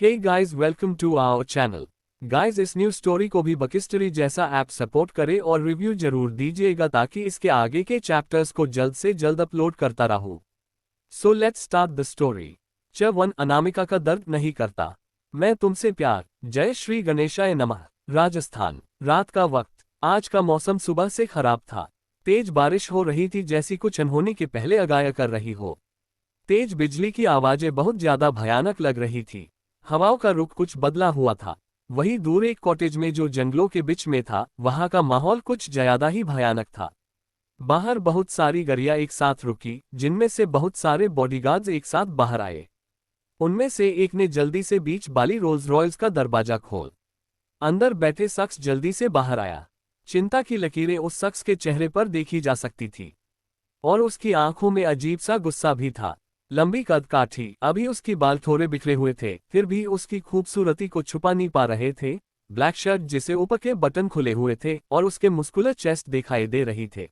Hey guys, welcome to our channel. Guys, इस new story को भी बकिस्टरी जैसा ऐप सपोर्ट करे और रिव्यू जरूर दीजिएगा ताकि इसके आगे के चैप्टर्स को जल्द से जल्द अपलोड करता रहूं। So let's start the story. च1 अनामिका का दर्द नहीं करता, मैं तुमसे प्यार। जय श्री गणेशाय नमः। राजस्थान, रात का वक्त। आज का मौसम सुबह से खराब था। तेज बारिश हो रही थी जैसी कुछ अनहोनी के पहले आगाह कर रही हो। तेज बिजली की आवाजें बहुत ज्यादा भयानक लग रही थी। हवाओं का रुख कुछ बदला हुआ था। वहीं दूर एक कॉटेज में जो जंगलों के बीच में था, वहां का माहौल कुछ ज्यादा ही भयानक था। बाहर बहुत सारी गाड़ियां एक साथ रुकी, जिनमें से बहुत सारे बॉडीगार्ड्स एक साथ बाहर आए। उनमें से एक ने जल्दी से बीच वाली रोल्स रॉयल्स का दरवाजा खोल। अंदर बैठे शख्स जल्दी से बाहर आया। चिंता की लकीरें उस शख्स के चेहरे पर देखी जा सकती थी और उसकी आंखों में अजीब सा गुस्सा भी था। लंबी कद काठी, अभी उसकी बाल थोड़े बिखरे हुए थे, फिर भी उसकी खूबसूरती को छुपा नहीं पा रहे थे। ब्लैक शर्ट जिसे ऊपर के बटन खुले हुए थे और उसके मुस्कुलर चेस्ट दिखाई दे रही थे।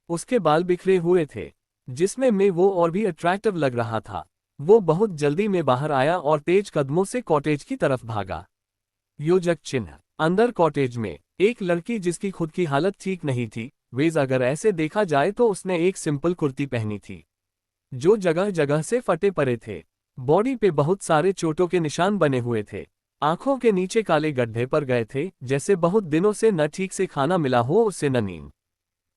उसके बाल बिखरे हुए थे, जिसमें में वो और भी अट्रैक्टिव लग रहा था। वो बहुत जल्दी में बाहर आया और तेज कदमों से कॉटेज की तरफ भागा। योजक चिन्ह। अंदर कॉटेज में एक लड़की जिसकी खुद की हालत ठीक नहीं थी। वेज अगर ऐसे देखा जाए तो उसने एक सिंपल कुर्ती पहनी थी जो जगह जगह से फटे पड़े थे। बॉडी पे बहुत सारे चोटों के निशान बने हुए थे। आंखों के नीचे काले गड्ढे पर गए थे, जैसे बहुत दिनों से न ठीक से खाना मिला हो उससे न नींद।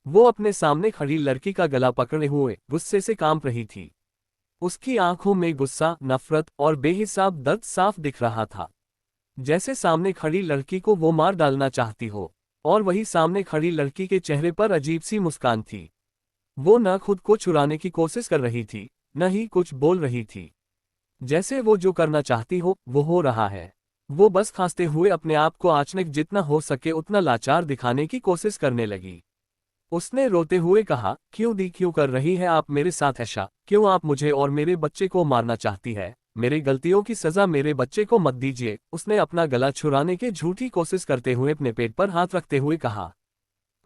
वो अपने सामने खड़ी लड़की का गला पकड़े हुए गुस्से से कांप रही थी। उसकी आंखों में गुस्सा, नफरत और बेहिसाब दर्द साफ दिख रहा था, जैसे सामने खड़ी लड़की को वो मार डालना चाहती हो। और वही सामने खड़ी लड़की के चेहरे पर अजीब सी मुस्कान थी। वो न खुद को छुड़ाने की कोशिश कर रही थी, न ही कुछ बोल रही थी। जैसे वो जो करना चाहती वो हो रहा है। वो बस खांसते हुए अपने आप को आचनक जितना हो सके उतना लाचार दिखाने की कोशिश करने लगी। उसने रोते हुए कहा, क्यों कर रही है आप मेरे साथ ऐसा? क्यों आप मुझे और मेरे बच्चे को मारना चाहती है? मेरी गलतियों की सजा मेरे बच्चे को मत दीजिए। उसने अपना गला छुड़ाने की झूठी कोशिश करते हुए अपने पेट पर हाथ रखते हुए कहा,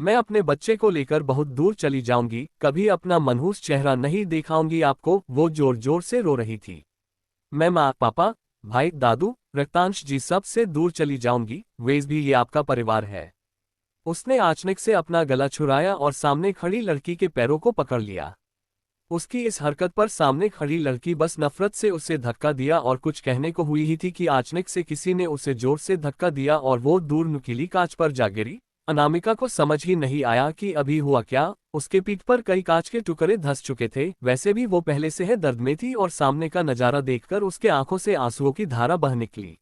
मैं अपने बच्चे को लेकर बहुत दूर चली जाऊंगी, कभी अपना मनहूस चेहरा नहीं दिखाऊंगी आपको। वो जोर जोर से रो रही थी। मैं माँ, पापा, भाई, दादू, रक्तांश जी सब से दूर चली जाऊंगी। वेज भी ये आपका परिवार है। उसने अचानक से अपना गला छुड़ाया और सामने खड़ी लड़की के पैरों को पकड़ लिया। उसकी इस हरकत पर सामने खड़ी लड़की बस नफरत से उसे धक्का दिया और कुछ कहने को हुई ही थी कि अचानक से किसी ने उसे जोर से धक्का दिया और वो दूर नुकीली कांच पर जा गिरी। अनामिका को समझ ही नहीं आया कि अभी हुआ क्या। उसके पीठ पर कई कांच के टुकड़े धंस चुके थे। वैसे भी वो पहले से है दर्द में थी और सामने का नजारा देखकर उसके आंखों से आंसुओं की धारा बह निकली।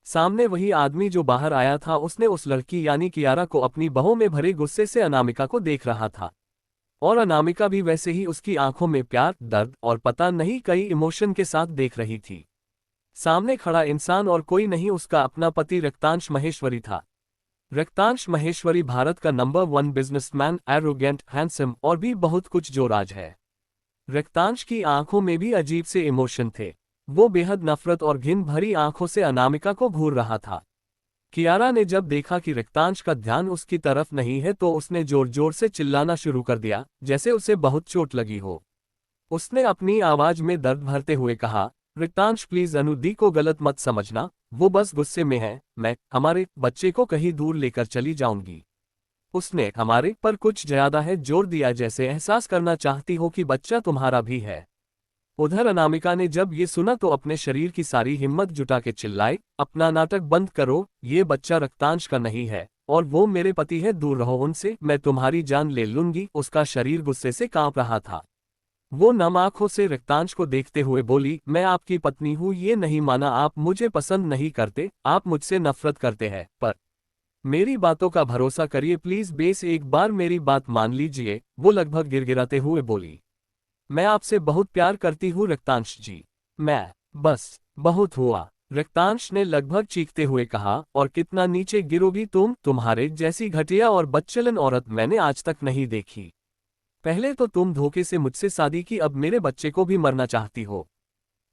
सामने वही आदमी जो बाहर आया था, उसने उस लड़की यानी कियारा को अपनी बाहों में भरे गुस्से से अनामिका को देख रहा था। और अनामिका भी वैसे ही उसकी आंखों में प्यार, दर्द और पता नहीं कई इमोशन के साथ देख रही थी। सामने खड़ा इंसान और कोई नहीं, उसका अपना पति रक्तांश महेश्वरी था। रक्तांश महेश्वरी भारत का नंबर 1 बिजनेसमैन, एरोगेंट, हैंडसम और भी बहुत कुछ जो राज है। रक्तांश की आंखों में भी अजीब से इमोशन थे। वो बेहद नफरत और घिन भरी आंखों से अनामिका को घूर रहा था। कियारा ने जब देखा कि रक्तांश का ध्यान उसकी तरफ नहीं है तो उसने जोर जोर से चिल्लाना शुरू कर दिया, जैसे उसे बहुत चोट लगी हो। उसने अपनी आवाज में दर्द भरते हुए कहा, रक्तांश प्लीज, अनुदी को गलत मत समझना, वो बस गुस्से में है। मैं हमारे बच्चे को कहीं दूर लेकर चली जाऊंगी। उसने हमारे पर कुछ ज्यादा है जोर दिया, जैसे एहसास करना चाहती हो कि बच्चा तुम्हारा भी है। उधर अनामिका ने जब ये सुना तो अपने शरीर की सारी हिम्मत जुटा के चिल्लाई, अपना नाटक बंद करो, ये बच्चा रक्तांश का नहीं है और वो मेरे पति है, दूर रहो उनसे, मैं तुम्हारी जान ले लूंगी। उसका शरीर गुस्से से कांप रहा था। वो नम आंखों से रक्तांश को देखते हुए बोली, मैं आपकी पत्नी हूँ, ये नहीं माना आप मुझे पसंद नहीं करते, आप मुझसे नफरत करते हैं, पर मेरी बातों का भरोसा करिए प्लीज, बेस एक बार मेरी बात मान लीजिए। वो लगभग गिड़गिड़ाते हुए बोली, मैं आपसे बहुत प्यार करती हूँ रक्तांश जी, मैं बस बहुत हुआ। रक्तांश ने लगभग चीखते हुए कहा, और कितना नीचे गिरोगी तुम? तुम्हारे जैसी घटिया और बदचलन औरत मैंने आज तक नहीं देखी। पहले तो तुम धोखे से मुझसे शादी की, अब मेरे बच्चे को भी मरना चाहती हो।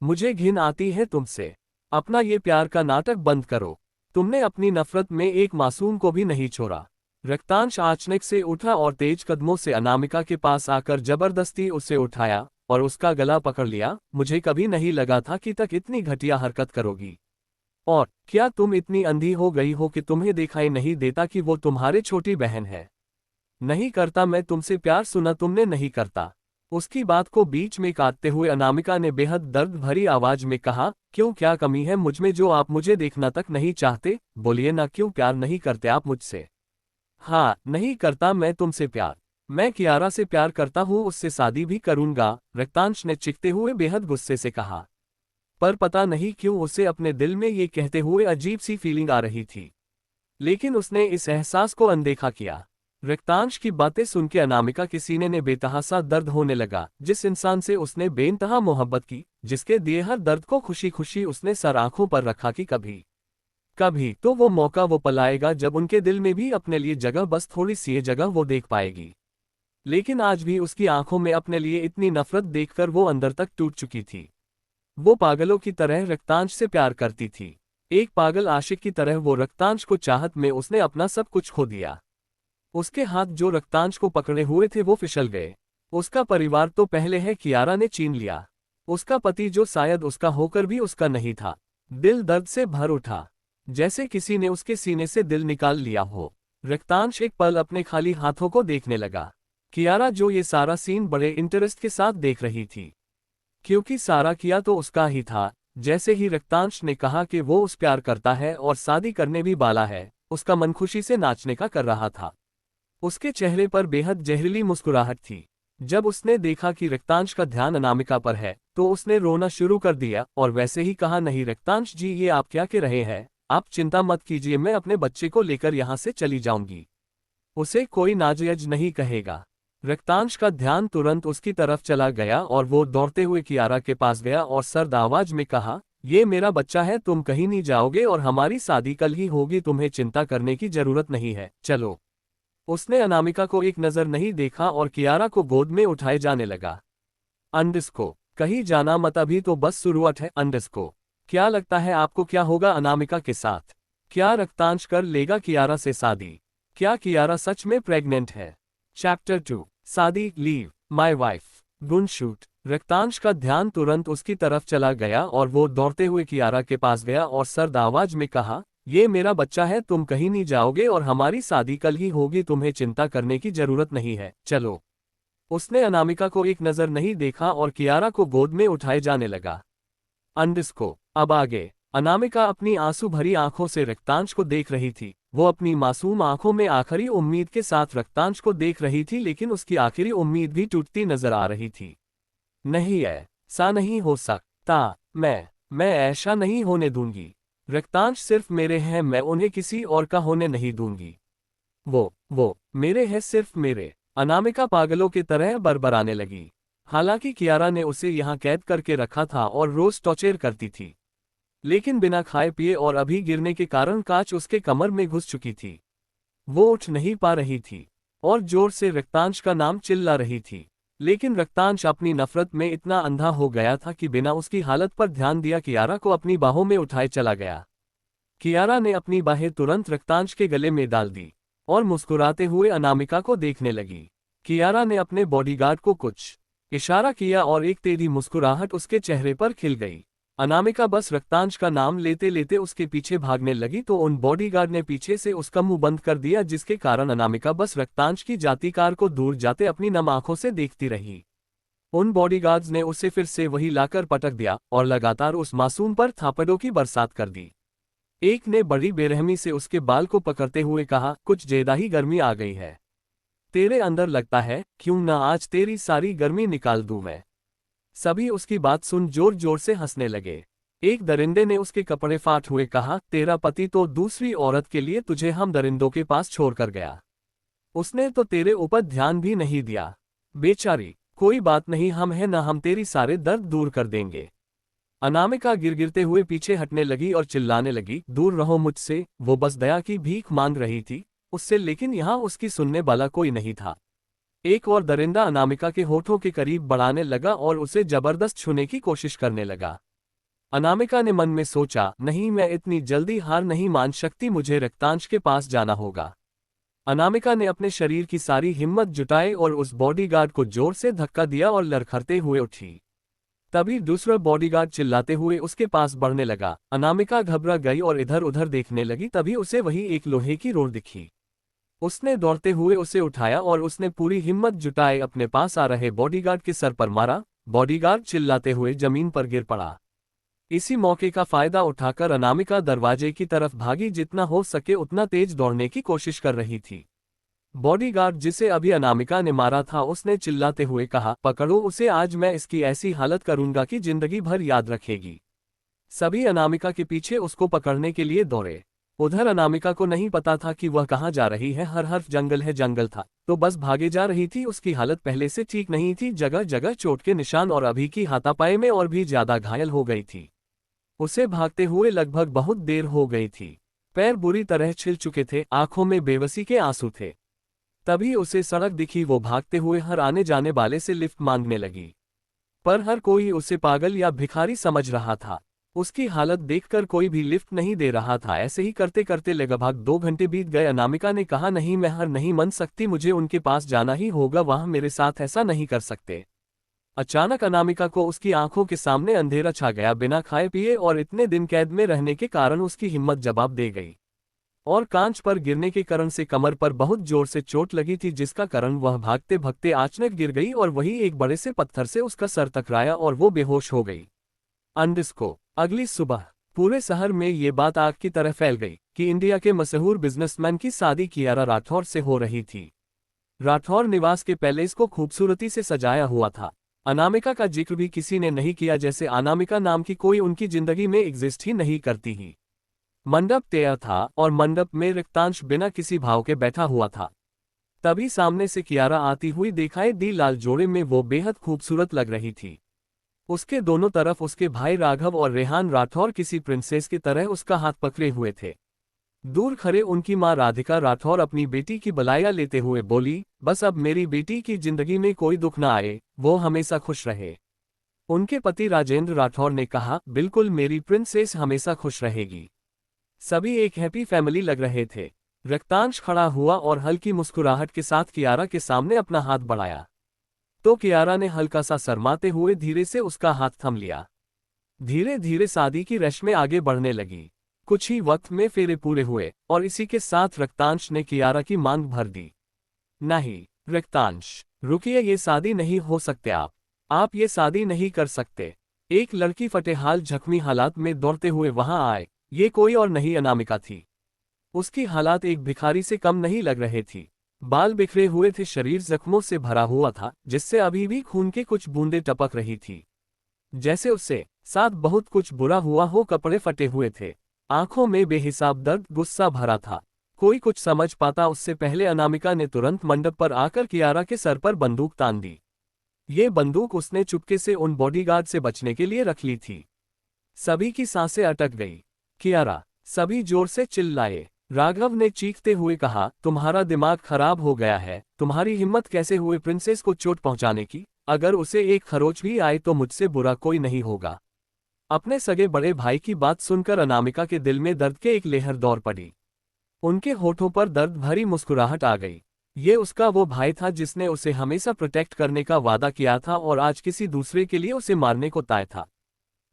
मुझे घिन आती है तुमसे। अपना ये प्यार का नाटक बंद करो। तुमने अपनी नफरत में एक मासूम को भी नहीं छोड़ा। रक्तांश अचानक से उठा और तेज कदमों से अनामिका के पास आकर जबरदस्ती उसे उठाया और उसका गला पकड़ लिया। मुझे कभी नहीं लगा था कि तक इतनी घटिया हरकत करोगी। और क्या तुम इतनी अंधी हो गई हो कि तुम्हें दिखाई नहीं देता कि वो तुम्हारी छोटी बहन है? नहीं करता मैं तुमसे प्यार, सुना तुमने नहीं करता। उसकी बात को बीच में काटते हुए अनामिका ने बेहद दर्द भरी आवाज में कहा, क्यों, क्या कमी है मुझ में जो आप मुझे देखना तक नहीं चाहते? बोलिए ना, क्यों प्यार नहीं करते आप मुझसे? हाँ, नहीं करता मैं तुमसे प्यार। मैं कियारा से प्यार करता हूँ, उससे शादी भी करूंगा, रक्तांश ने चीखते हुए बेहद गुस्से से कहा। पर पता नहीं क्यों उसे अपने दिल में ये कहते हुए अजीब सी फीलिंग आ रही थी। लेकिन उसने इस एहसास को अनदेखा किया। रक्तांश की बातें सुन के अनामिका के सीने ने बेतहासा दर्द होने लगा। जिस इंसान से उसने बेइंतहा मोहब्बत की, जिसके दिए हर दर्द को खुशी खुशी उसने सर आंखों पर रखा कि कभी कभी तो वो मौका वो पल आएगा जब उनके दिल में भी अपने लिए जगह, बस थोड़ी सी ये जगह वो देख पाएगी। लेकिन आज भी उसकी आंखों में अपने लिए इतनी नफरत देखकर वो अंदर तक टूट चुकी थी। वो पागलों की तरह रक्तांश से प्यार करती थी। एक पागल आशिक की तरह वो रक्तांश को चाहत में उसने अपना सब कुछ खो दिया। उसके हाथ जो रक्तांश को पकड़े हुए थे वो फिसल गए। उसका परिवार तो पहले है कियारा ने छीन लिया। उसका पति जो शायद उसका होकर भी उसका नहीं था। दिल दर्द से भर उठा, जैसे किसी ने उसके सीने से दिल निकाल लिया हो। रक्तांश एक पल अपने खाली हाथों को देखने लगा। कियारा जो ये सारा सीन बड़े इंटरेस्ट के साथ देख रही थी, क्योंकि सारा किया तो उसका ही था। जैसे ही रक्तांश ने कहा कि वो उस प्यार करता है और शादी करने भी वाला है, उसका मन खुशी से नाचने का कर रहा था। उसके चेहरे पर बेहद जहरीली मुस्कुराहट थी। जब उसने देखा कि रक्तांश का ध्यान अनामिका पर है, तो उसने रोना शुरू कर दिया और वैसे ही कहा, नहीं रक्तांश जी, ये आप क्या कह रहे हैं? आप चिंता मत कीजिए, मैं अपने बच्चे को लेकर यहाँ से चली जाऊंगी। उसे कोई नाजायज नहीं कहेगा। रक्तांश का ध्यान तुरंत उसकी तरफ चला गया और वो दौड़ते हुए कियारा के पास गया और सर्द आवाज में कहा, ये मेरा बच्चा है, तुम कहीं नहीं जाओगे और हमारी शादी कल ही होगी, तुम्हें चिंता करने की जरूरत नहीं है, चलो। उसने अनामिका को एक नजर नहीं देखा और कियारा को गोद में उठाए जाने लगा। अंडिस्को, कहीं जाना मत, अभी तो बस शुरुआत है। अंडिस्को, क्या लगता है आपको क्या होगा अनामिका के साथ? क्या रक्तांश कर लेगा कियारा से शादी? क्या कियारा सच में प्रेग्नेंट है? चैप्टर 2, शादी, लीव माय वाइफ, गुनशूट। रक्तांश का ध्यान तुरंत उसकी तरफ चला गया और वो दौड़ते हुए कियारा के पास गया और सर्द आवाज में कहा, ये मेरा बच्चा है, तुम कहीं नहीं जाओगे और हमारी शादी कल ही होगी, तुम्हें चिंता करने की जरूरत नहीं है, चलो। उसने अनामिका को एक नजर नहीं देखा और कियारा को गोद में उठाए जाने लगा। अंडिस्को, अब आगे। अनामिका अपनी आंसू भरी आंखों से रक्तांश को देख रही थी। वो अपनी मासूम आंखों में आखिरी उम्मीद के साथ रक्तांश को देख रही थी, लेकिन उसकी आखिरी उम्मीद भी टूटती नजर आ रही थी। नहीं, ऐसा नहीं हो सकता। मैं ऐसा नहीं होने दूंगी। रक्तांश सिर्फ मेरे हैं, मैं उन्हें किसी और का होने नहीं दूंगी। वो मेरे हैं, सिर्फ मेरे। अनामिका पागलों की तरह बरबराने लगी। हालांकि कियारा ने उसे यहाँ कैद करके रखा था और रोज टॉर्चर करती थी, लेकिन बिना खाए पिए और अभी गिरने के कारण कांच उसके कमर में घुस चुकी थी। वो उठ नहीं पा रही थी और जोर से रक्तांश का नाम चिल्ला रही थी। लेकिन रक्तांश अपनी नफरत में इतना अंधा हो गया था कि बिना उसकी हालत पर ध्यान दिया कियारा को अपनी बाहों में उठाए चला गया। कियारा ने अपनी बाहें तुरंत रक्तांश के गले में डाल दी और मुस्कुराते हुए अनामिका को देखने लगी। कियारा ने अपने बॉडीगार्ड को कुछ इशारा किया और एक तेजी मुस्कुराहट उसके चेहरे पर खिल गई। अनामिका बस रक्तांश का नाम लेते लेते उसके पीछे भागने लगी तो उन बॉडीगार्ड ने पीछे से उसका मुंह बंद कर दिया, जिसके कारण अनामिका बस रक्तांश की जाती कार को दूर जाते अपनी नम आंखों से देखती रही। उन बॉडीगार्ड्स ने उसे फिर से वही लाकर पटक दिया और लगातार उस मासूम पर थापड़ों की बरसात कर दी। एक ने बड़ी बेरहमी से उसके बाल को पकड़ते हुए कहा, कुछ ज्यादा ही गर्मी आ गई है तेरे अंदर लगता है, क्यों ना आज तेरी सारी गर्मी निकाल दूं मैं। सभी उसकी बात सुन जोर जोर से हंसने लगे। एक दरिंदे ने उसके कपड़े फाड़ हुए कहा, तेरा पति तो दूसरी औरत के लिए तुझे हम दरिंदों के पास छोड़कर गया। उसने तो तेरे ऊपर ध्यान भी नहीं दिया। बेचारी, कोई बात नहीं, हम हैं ना, हम तेरी सारे दर्द दूर कर देंगे। अनामिका गिरगिरते हुए पीछे हटने लगी और चिल्लाने लगी, दूर रहो मुझसे। वो बस दया की भीख मांग रही थी उससे, लेकिन यहाँ उसकी सुनने वाला कोई नहीं था। एक और दरिंदा अनामिका के होठों के करीब बढ़ाने लगा और उसे जबरदस्त छूने की कोशिश करने लगा। अनामिका ने मन में सोचा, नहीं, मैं इतनी जल्दी हार नहीं मान सकती, मुझे रक्तांश के पास जाना होगा। अनामिका ने अपने शरीर की सारी हिम्मत जुटाई और उस बॉडीगार्ड को जोर से धक्का दिया और लड़खड़ते हुए उठी। तभी दूसरा बॉडीगार्ड चिल्लाते हुए उसके पास बढ़ने लगा। अनामिका घबरा गई और इधर उधर देखने लगी। तभी उसे वही एक लोहे की रोड दिखी। उसने दौड़ते हुए उसे उठाया और उसने पूरी हिम्मत जुटाए अपने पास आ रहे बॉडीगार्ड के सर पर मारा। बॉडीगार्ड चिल्लाते हुए जमीन पर गिर पड़ा। इसी मौके का फायदा उठाकर अनामिका दरवाजे की तरफ भागी, जितना हो सके उतना तेज दौड़ने की कोशिश कर रही थी। बॉडीगार्ड जिसे अभी अनामिका ने मारा था, उसने चिल्लाते हुए कहा, पकड़ो उसे, आज मैं इसकी ऐसी हालत करूंगा कि जिंदगी भर याद रखेगी। सभी अनामिका के पीछे उसको पकड़ने के लिए दौड़े। उधर अनामिका को नहीं पता था कि वह कहाँ जा रही है। हर हर जंगल है जंगल था, तो बस भागे जा रही थी। उसकी हालत पहले से ठीक नहीं थी, जगह जगह चोट के निशान और अभी की हाथापाई में और भी ज्यादा घायल हो गई थी। उसे भागते हुए लगभग बहुत देर हो गई थी। पैर बुरी तरह छिल चुके थे, आंखों में बेबसी के आंसू थे। तभी उसे सड़क दिखी। वो भागते हुए हर आने जाने वाले से लिफ्ट मांगने लगी, पर हर कोई उसे पागल या भिखारी समझ रहा था। उसकी हालत देखकर कोई भी लिफ्ट नहीं दे रहा था। ऐसे ही करते करते लगभग 2 घंटे बीत गए। अनामिका ने कहा, नहीं, मैं हार नहीं मान सकती, मुझे उनके पास जाना ही होगा, वहां मेरे साथ ऐसा नहीं कर सकते। अचानक अनामिका को उसकी आंखों के सामने अंधेरा छा गया। बिना खाए पिए और इतने दिन कैद में रहने के कारण उसकी हिम्मत जवाब दे गई और कांच पर गिरने के कारण से कमर पर बहुत जोर से चोट लगी थी, जिसका कारण वह भागते भागते अचानक गिर गई और वही एक बड़े से पत्थर से उसका सर टकराया और वो बेहोश हो गई। अंडिस्को अगली सुबह पूरे शहर में ये बात आग की तरह फैल गई कि इंडिया के मशहूर बिजनेसमैन की शादी कियारा राठौर से हो रही थी। राठौर निवास के पैलेस को खूबसूरती से सजाया हुआ था। अनामिका का जिक्र भी किसी ने नहीं किया, जैसे अनामिका नाम की कोई उनकी जिंदगी में एग्जिस्ट ही नहीं करती ही। मंडप तैयार था और मंडप में रिक्तांश बिना किसी भाव के बैठा हुआ था। तभी सामने से कियारा आती हुई दिखाई दी। लाल जोड़े में वो बेहद खूबसूरत लग रही थी। उसके दोनों तरफ उसके भाई राघव और रेहान राठौर किसी प्रिंसेस की तरह उसका हाथ पकड़े हुए थे। दूर खड़े उनकी मां राधिका राठौर अपनी बेटी की बलाया लेते हुए बोली, बस अब मेरी बेटी की जिंदगी में कोई दुख ना आए, वो हमेशा खुश रहे। उनके पति राजेंद्र राठौर ने कहा, बिल्कुल, मेरी प्रिंसेस हमेशा खुश रहेगी। सभी एक हैप्पी फैमिली लग रहे थे। रक्तांश खड़ा हुआ और हल्की मुस्कुराहट के साथ कियारा के सामने अपना हाथ बढ़ाया, तो कियारा ने हल्का सा शर्माते हुए धीरे से उसका हाथ थम लिया। धीरे धीरे शादी की रस्में आगे बढ़ने लगी। कुछ ही वक्त में फेरे पूरे हुए और इसी के साथ रक्तांश ने कियारा की मांग भर दी। नहीं रक्तांश, रुकिए, ये शादी नहीं हो सकते। आप ये शादी नहीं कर सकते। एक लड़की फटेहाल जख्मी हालात में दौड़ते हुए वहां आए। ये कोई और नहीं अनामिका थी। उसकी हालात एक भिखारी से कम नहीं लग रहे थी। बाल बिखरे हुए थे, शरीर जख्मों से भरा हुआ था, जिससे अभी भी खून की कुछ बूंदें टपक रही थी। जैसे उससे साथ बहुत कुछ बुरा हुआ हो। कपड़े फटे हुए थे, आंखों में बेहिसाब दर्द, गुस्सा भरा था। कोई कुछ समझ पाता उससे पहले अनामिका ने तुरंत मंडप पर आकर कियारा के सर पर बंदूक तान दी। ये बंदूक उसने चुपके से उन बॉडीगार्ड से बचने के लिए रख ली थी। सभी की सांसें अटक गई। कियारा, सभी जोर से चिल्लाए। राघव ने चीखते हुए कहा, तुम्हारा दिमाग खराब हो गया है, तुम्हारी हिम्मत कैसे हुई प्रिंसेस को चोट पहुंचाने की? अगर उसे एक खरोच भी आए तो मुझसे बुरा कोई नहीं होगा। अपने सगे बड़े भाई की बात सुनकर अनामिका के दिल में दर्द के एक लहर दौड़ पड़ी। उनके होठों पर दर्द भरी मुस्कुराहट आ गई। ये उसका वो भाई था जिसने उसे हमेशा प्रोटेक्ट करने का वादा किया था और आज किसी दूसरे के लिए उसे मारने को तैयार था।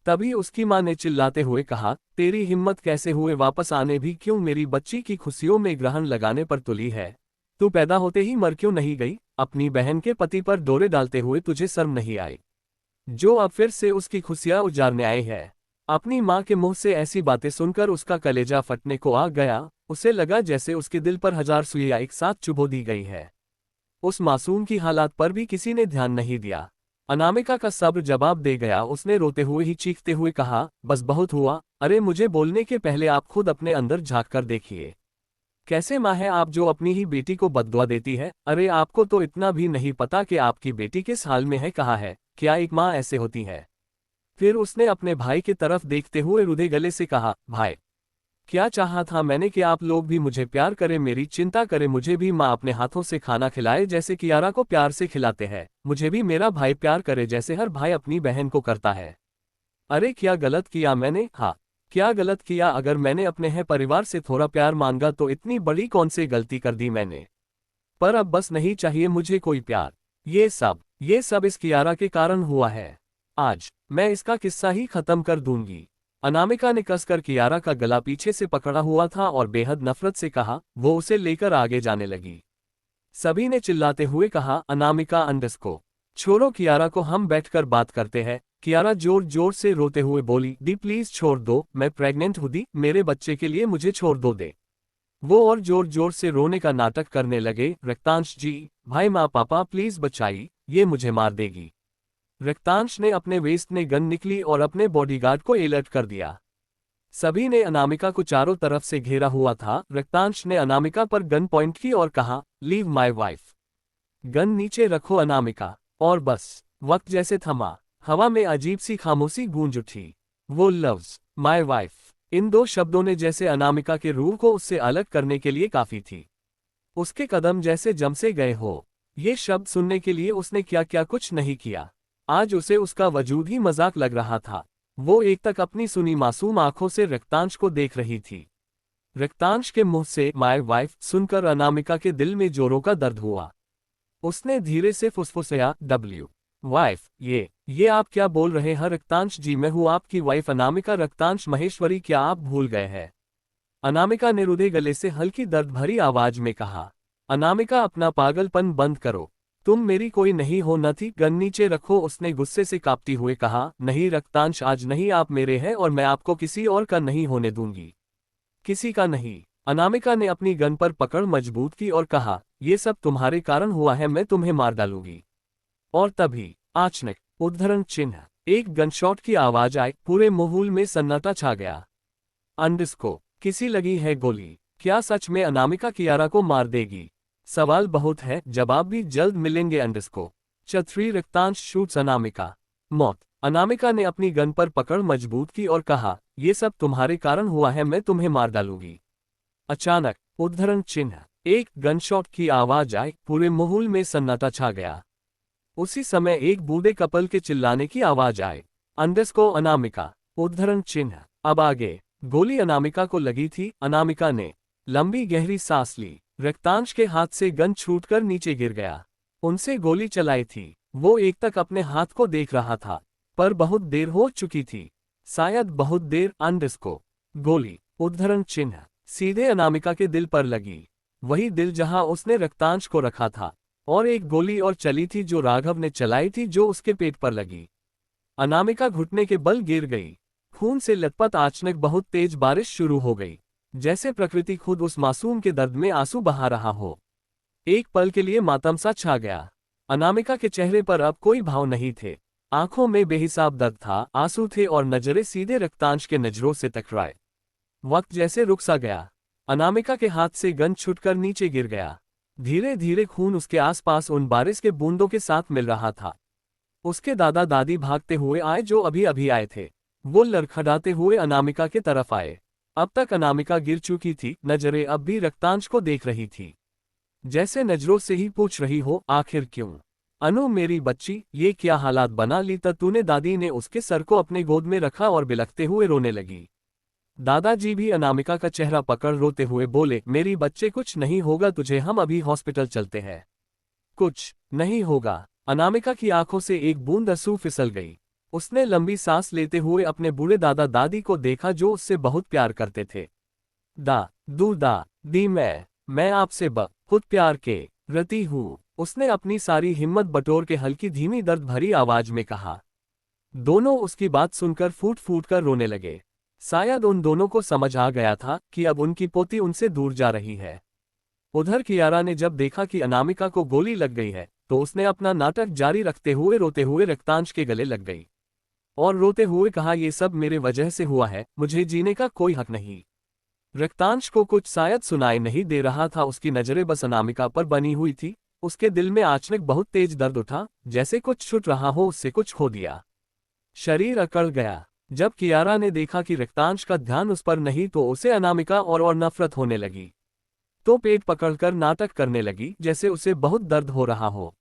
तभी उसकी मां ने चिल्लाते हुए कहा, तेरी हिम्मत कैसे हुए वापस आने भी? क्यों मेरी बच्ची की खुशियों में ग्रहण लगाने पर तुली है? तू पैदा होते ही मर क्यों नहीं गई? अपनी बहन के पति पर डोरे डालते हुए तुझे शर्म नहीं आई, जो अब फिर से उसकी खुशियां उजाड़ने आए हैं? अपनी मां के मुंह से ऐसी बातें सुनकर उसका कलेजा फटने को आ गया। उसे लगा जैसे उसके दिल पर 1000 सुइयां एक साथ चुभो दी गई है। उस मासूम की हालात पर भी किसी ने ध्यान नहीं दिया। अनामिका का सब्र जवाब दे गया। उसने रोते हुए ही चीखते हुए कहा, बस बहुत हुआ। अरे मुझे बोलने के पहले आप खुद अपने अंदर झांक कर देखिए। कैसे माँ है आप जो अपनी ही बेटी को बद्दुआ देती है? अरे आपको तो इतना भी नहीं पता कि आपकी बेटी किस हाल में है। कहा है क्या एक माँ ऐसे होती है? फिर उसने अपने भाई की तरफ देखते हुए रुधे गले से कहा, भाई, क्या चाहा था मैंने कि आप लोग भी मुझे प्यार करें, मेरी चिंता करें, मुझे भी माँ अपने हाथों से खाना खिलाए जैसे कियारा को प्यार से खिलाते हैं, मुझे भी मेरा भाई प्यार करे जैसे हर भाई अपनी बहन को करता है। अरे क्या गलत किया मैंने? हाँ, क्या गलत किया? अगर मैंने अपने है परिवार से थोड़ा प्यार मांगा तो इतनी बड़ी कौन सी गलती कर दी मैंने? पर अब बस नहीं चाहिए मुझे कोई प्यार। ये सब इस कियारा के कारण हुआ है। आज मैं इसका किस्सा ही खत्म कर दूंगी। अनामिका ने कसकर कियारा का गला पीछे से पकड़ा हुआ था और बेहद नफरत से कहा। वो उसे लेकर आगे जाने लगी। सभी ने चिल्लाते हुए कहा, अनामिका अंडस्को छोड़ो कियारा को, हम बैठकर बात करते हैं। कियारा जोर जोर से रोते हुए बोली, दी प्लीज छोड़ दो, मैं प्रेग्नेंट हूँ दी, मेरे बच्चे के लिए मुझे छोड़ दो दे। वो और जोर जोर से रोने का नाटक करने लगे। रक्तांश जी, भाई माँ पापा प्लीज बचाई, ये मुझे मार देगी। रक्तांश ने अपने वेस्ट में गन निकली और अपने बॉडीगार्ड को अलर्ट कर दिया। सभी ने अनामिका को चारों तरफ से घेरा हुआ था। रक्तांश ने अनामिका पर गन पॉइंट की और कहा, लीव माई वाइफ। गन नीचे रखो अनामिका। और बस वक्त जैसे थमा, हवा में अजीब सी खामोशी गूंज उठी। वो लव्स माई वाइफ, इन दो शब्दों ने जैसे अनामिका के रूह को उससे अलग करने के लिए काफी थी। उसके कदम जैसे जम से गए हो। ये शब्द सुनने के लिए उसने क्या क्या कुछ नहीं किया। आज उसे उसका वजूद ही मजाक लग रहा था। वो एक तक अपनी सुनी मासूम आंखों से रक्तांश को देख रही थी। रक्तांश के मुंह से माय वाइफ सुनकर अनामिका के दिल में जोरों का दर्द हुआ। उसने धीरे से फुसफुसाया, डब्ल्यू वाइफ, ये आप क्या बोल रहे हैं रक्तांश जी, मैं हूँ आपकी वाइफ अनामिका। रक्तांश महेश्वरी, क्या आप भूल गए हैं? अनामिका ने रुधे गले से हल्की दर्द भरी आवाज में कहा। अनामिका, अपना पागलपन बंद करो, तुम मेरी कोई नहीं हो न थी। गन नीचे रखो, उसने गुस्से से कांपती हुए कहा। नहीं रक्तांश, आज नहीं, आप मेरे हैं और मैं आपको किसी और का नहीं होने दूंगी। किसी का नहीं। अनामिका ने अपनी गन पर पकड़ मजबूत की और कहा, ये सब तुम्हारे कारण हुआ है, मैं तुम्हें मार डालूंगी। और तभी अचानक उद्धरण चिन्ह एक गनशॉट की आवाज आई। पूरे माहौल में सन्नाटा छा गया। अंडस्को, किसी लगी है गोली? क्या सच में अनामिका कियारा को मार देगी? सवाल बहुत है, जवाब भी जल्द मिलेंगे। अंडस्को चतुरी रक्तांश शूट्स अनामिका। मौत। अनामिका ने अपनी गन पर पकड़ मजबूत की और कहा, ये सब तुम्हारे कारण हुआ है, मैं तुम्हें मार डालूंगी। अचानक उद्धरण चिन्ह एक गनशॉट की आवाज आई। पूरे माहौल में सन्नाटा छा गया। उसी समय एक बूढ़े कपल के चिल्लाने की आवाज आई। अंडस्को अनामिका उद्धरण चिन्ह। अब आगे। गोली अनामिका को लगी थी। अनामिका ने लंबी गहरी सांस ली। रक्तांश के हाथ से गन छूटकर नीचे गिर गया। उनसे गोली चलाई थी। वो एक तक अपने हाथ को देख रहा था, पर बहुत देर हो चुकी थी, शायद बहुत देर। अंडस्को गोली उद्धरण चिन्ह सीधे अनामिका के दिल पर लगी, वही दिल जहां उसने रक्तांश को रखा था। और एक गोली और चली थी जो राघव ने चलाई थी, जो उसके पेट पर लगी। अनामिका घुटने के बल गिर गई। खून से लथपथ अचानक बहुत तेज बारिश शुरू हो गई, जैसे प्रकृति खुद उस मासूम के दर्द में आंसू बहा रहा हो। एक पल के लिए मातम सा छा गया। अनामिका के चेहरे पर अब कोई भाव नहीं थे। आंखों में बेहिसाब दर्द था, आंसू थे और नजरें सीधे रक्तांश के नजरों से टकराए। वक्त जैसे रुक सा गया। अनामिका के हाथ से गन छूटकर नीचे गिर गया। धीरे धीरे खून उसके आसपास उन बारिश के बूंदों के साथ मिल रहा था। उसके दादा दादी भागते हुए आए, जो अभी अभी आए थे। वो लड़खड़ाते हुए अनामिका के तरफ आए। अब तक अनामिका गिर चुकी थी, नजरें अब भी रक्तांश को देख रही थी, जैसे नजरों से ही पूछ रही हो, आखिर क्यों? अनु मेरी बच्ची, ये क्या हालात बना ली तूने? दादी ने उसके सर को अपने गोद में रखा और बिलखते हुए रोने लगी। दादाजी भी अनामिका का चेहरा पकड़ रोते हुए बोले, मेरी बच्चे, कुछ नहीं होगा तुझे, हम अभी हॉस्पिटल चलते हैं। कुछ नहीं होगा। अनामिका की आंखों से एक बूंद आंसू फिसल गई। उसने लंबी सांस लेते हुए अपने बूढ़े दादा दादी को देखा, जो उससे बहुत प्यार करते थे। दी मैं आपसे बहुत प्यार के रती हूँ, उसने अपनी सारी हिम्मत बटोर के हल्की धीमी दर्द भरी आवाज में कहा। दोनों उसकी बात सुनकर फूट फूट कर रोने लगे। शायद उन दोनों को समझ आ गया था कि अब उनकी पोती उनसे दूर जा रही है। उधर कियारा ने जब देखा कि अनामिका को गोली लग गई है, तो उसने अपना नाटक जारी रखते हुए रोते हुए रक्तांश के गले लग गई और रोते हुए कहा, ये सब मेरे वजह से हुआ है, मुझे जीने का कोई हक नहीं। रक्तांश को कुछ शायद सुनाई नहीं दे रहा था। उसकी नजरें बस अनामिका पर बनी हुई थी। उसके दिल में अचानक बहुत तेज दर्द उठा, जैसे कुछ छूट रहा हो, उससे कुछ खो दिया। शरीर अकड़ गया। जब कियारा ने देखा कि रक्तांश का ध्यान उस पर नहीं, तो उसे अनामिका और नफरत होने लगी। तो पेट पकड़कर नाटक करने लगी, जैसे उसे बहुत दर्द हो रहा हो।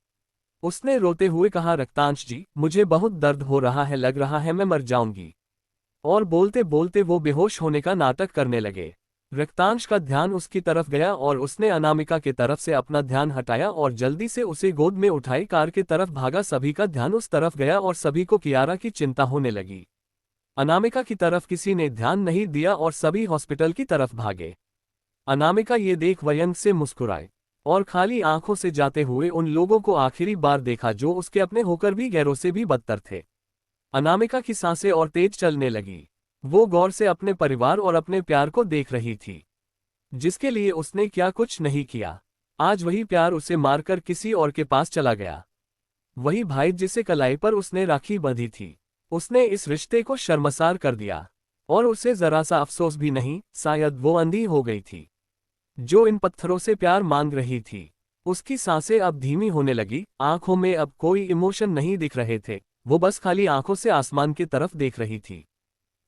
उसने रोते हुए कहा, रक्तांश जी, मुझे बहुत दर्द हो रहा है, लग रहा है मैं मर जाऊंगी। और बोलते बोलते वो बेहोश होने का नाटक करने लगे। रक्तांश का ध्यान उसकी तरफ गया और उसने अनामिका के तरफ से अपना ध्यान हटाया और जल्दी से उसे गोद में उठाई कार की तरफ भागा। सभी का ध्यान उस तरफ गया और सभी को कियारा की चिंता होने लगी। अनामिका की तरफ किसी ने ध्यान नहीं दिया और सभी हॉस्पिटल की तरफ भागे। अनामिका ये देख व्यंग से मुस्कुराए और खाली आंखों से जाते हुए उन लोगों को आखिरी बार देखा जो उसके अपने होकर भी गैरों से भी बदतर थे। अनामिका की सांसें और तेज चलने लगी। वो गौर से अपने परिवार और अपने प्यार को देख रही थी, जिसके लिए उसने क्या कुछ नहीं किया। आज वही प्यार उसे मारकर किसी और के पास चला गया। वही भाई जिसे कलाई पर उसने राखी बंधी थी, उसने इस रिश्ते को शर्मसार कर दिया। और उसे जरा सा अफसोस भी नहीं, शायद वो अंधी हो गई थी जो इन पत्थरों से प्यार मांग रही थी। उसकी सांसें अब धीमी होने लगी, आंखों में अब कोई इमोशन नहीं दिख रहे थे, वो बस खाली आंखों से आसमान की तरफ देख रही थी।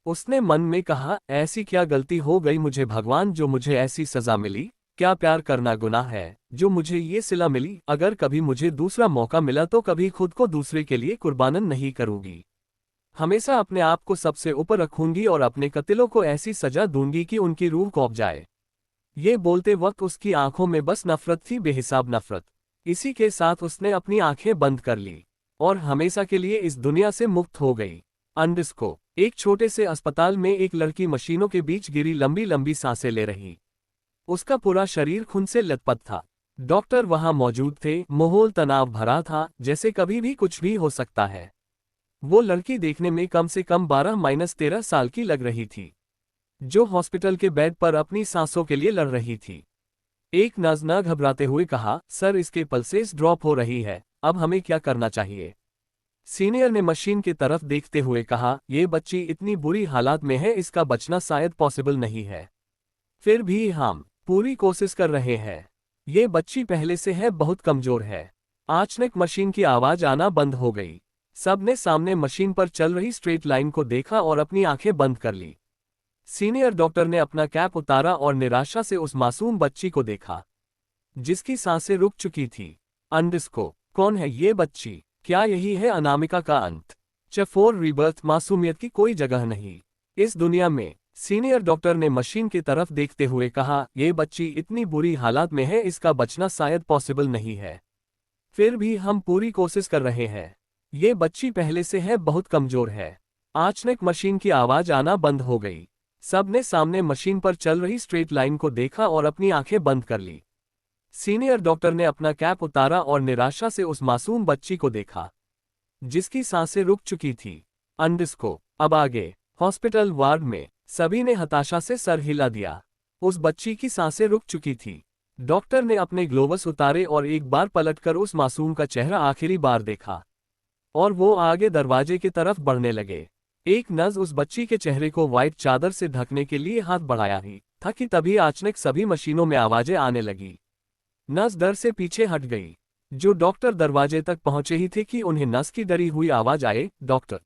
उसने मन में कहा, ऐसी क्या गलती हो गई मुझे भगवान जो मुझे ऐसी सजा मिली। क्या प्यार करना गुनाह है जो मुझे ये सिला मिली। अगर कभी मुझे दूसरा मौका मिला तो कभी खुद को दूसरे के लिए कुर्बान नहीं करूंगी। हमेशा अपने आप को सबसे ऊपर रखूंगी और अपने कतिलों को ऐसी सजा दूंगी कि उनकी रूह कौंप जाए। ये बोलते वक्त उसकी आंखों में बस नफरत थी, बेहिसाब नफरत। इसी के साथ उसने अपनी आंखें बंद कर ली और हमेशा के लिए इस दुनिया से मुक्त हो गई। अंडस्को एक छोटे से अस्पताल में एक लड़की मशीनों के बीच गिरी लंबी लंबी सांसें ले रही। उसका पूरा शरीर खून से लथपथ था। डॉक्टर वहां मौजूद थे। माहौल तनाव भरा था, जैसे कभी भी कुछ भी हो सकता है। वो लड़की देखने में कम से कम 12-13 साल की लग रही थी, जो हॉस्पिटल के बेड पर अपनी सांसों के लिए लड़ रही थी। एक नर्स न घबराते हुए कहा, सर इसके पल्सेस ड्रॉप हो रही है, अब हमें क्या करना चाहिए। सीनियर ने मशीन की तरफ देखते हुए कहा, ये बच्ची इतनी बुरी हालात में है, इसका बचना शायद पॉसिबल नहीं है। फिर भी हम पूरी कोशिश कर रहे हैं। ये बच्ची पहले से है बहुत कमजोर है। अचानक मशीन की आवाज आना बंद हो गई। सब ने सामने मशीन पर चल रही स्ट्रेट लाइन को देखा और अपनी आंखें बंद कर ली। सीनियर डॉक्टर ने अपना कैप उतारा और निराशा से उस मासूम बच्ची को देखा, जिसकी सांसें रुक चुकी थी। अंडस्को कौन है ये बच्ची? क्या यही है अनामिका का अंत? फॉर रीबर्थ मासूमियत की कोई जगह नहीं इस दुनिया में। सीनियर डॉक्टर ने मशीन की तरफ देखते हुए कहा, ये बच्ची इतनी बुरी हालात में है, इसका बचना शायद पॉसिबल नहीं है। फिर भी हम पूरी कोशिश कर रहे हैं। ये बच्ची पहले से है बहुत कमजोर है। अचानक मशीन की आवाज आना बंद हो गई। सब ने सामने मशीन पर चल रही स्ट्रेट लाइन को देखा और अपनी आंखें बंद कर ली। सीनियर डॉक्टर ने अपना कैप उतारा और निराशा से उस मासूम बच्ची को देखा, जिसकी सांसें रुक चुकी थी। अंडस्को अब आगे हॉस्पिटल वार्ड में सभी ने हताशा से सर हिला दिया। उस बच्ची की सांसें रुक चुकी थी। डॉक्टर ने अपने ग्लोवस उतारे और एक बार पलटकर उस मासूम का चेहरा आखिरी बार देखा और वो आगे दरवाजे की तरफ बढ़ने लगे। एक नर्स उस बच्ची के चेहरे को व्हाइट चादर से ढकने के लिए हाथ बढ़ाया ही था कि तभी अचानक सभी मशीनों में आवाजें आने लगी। नर्स डर से पीछे हट गई। जो डॉक्टर दरवाजे तक पहुंचे ही थे कि उन्हें नर्स की डरी हुई आवाज आए, डॉक्टर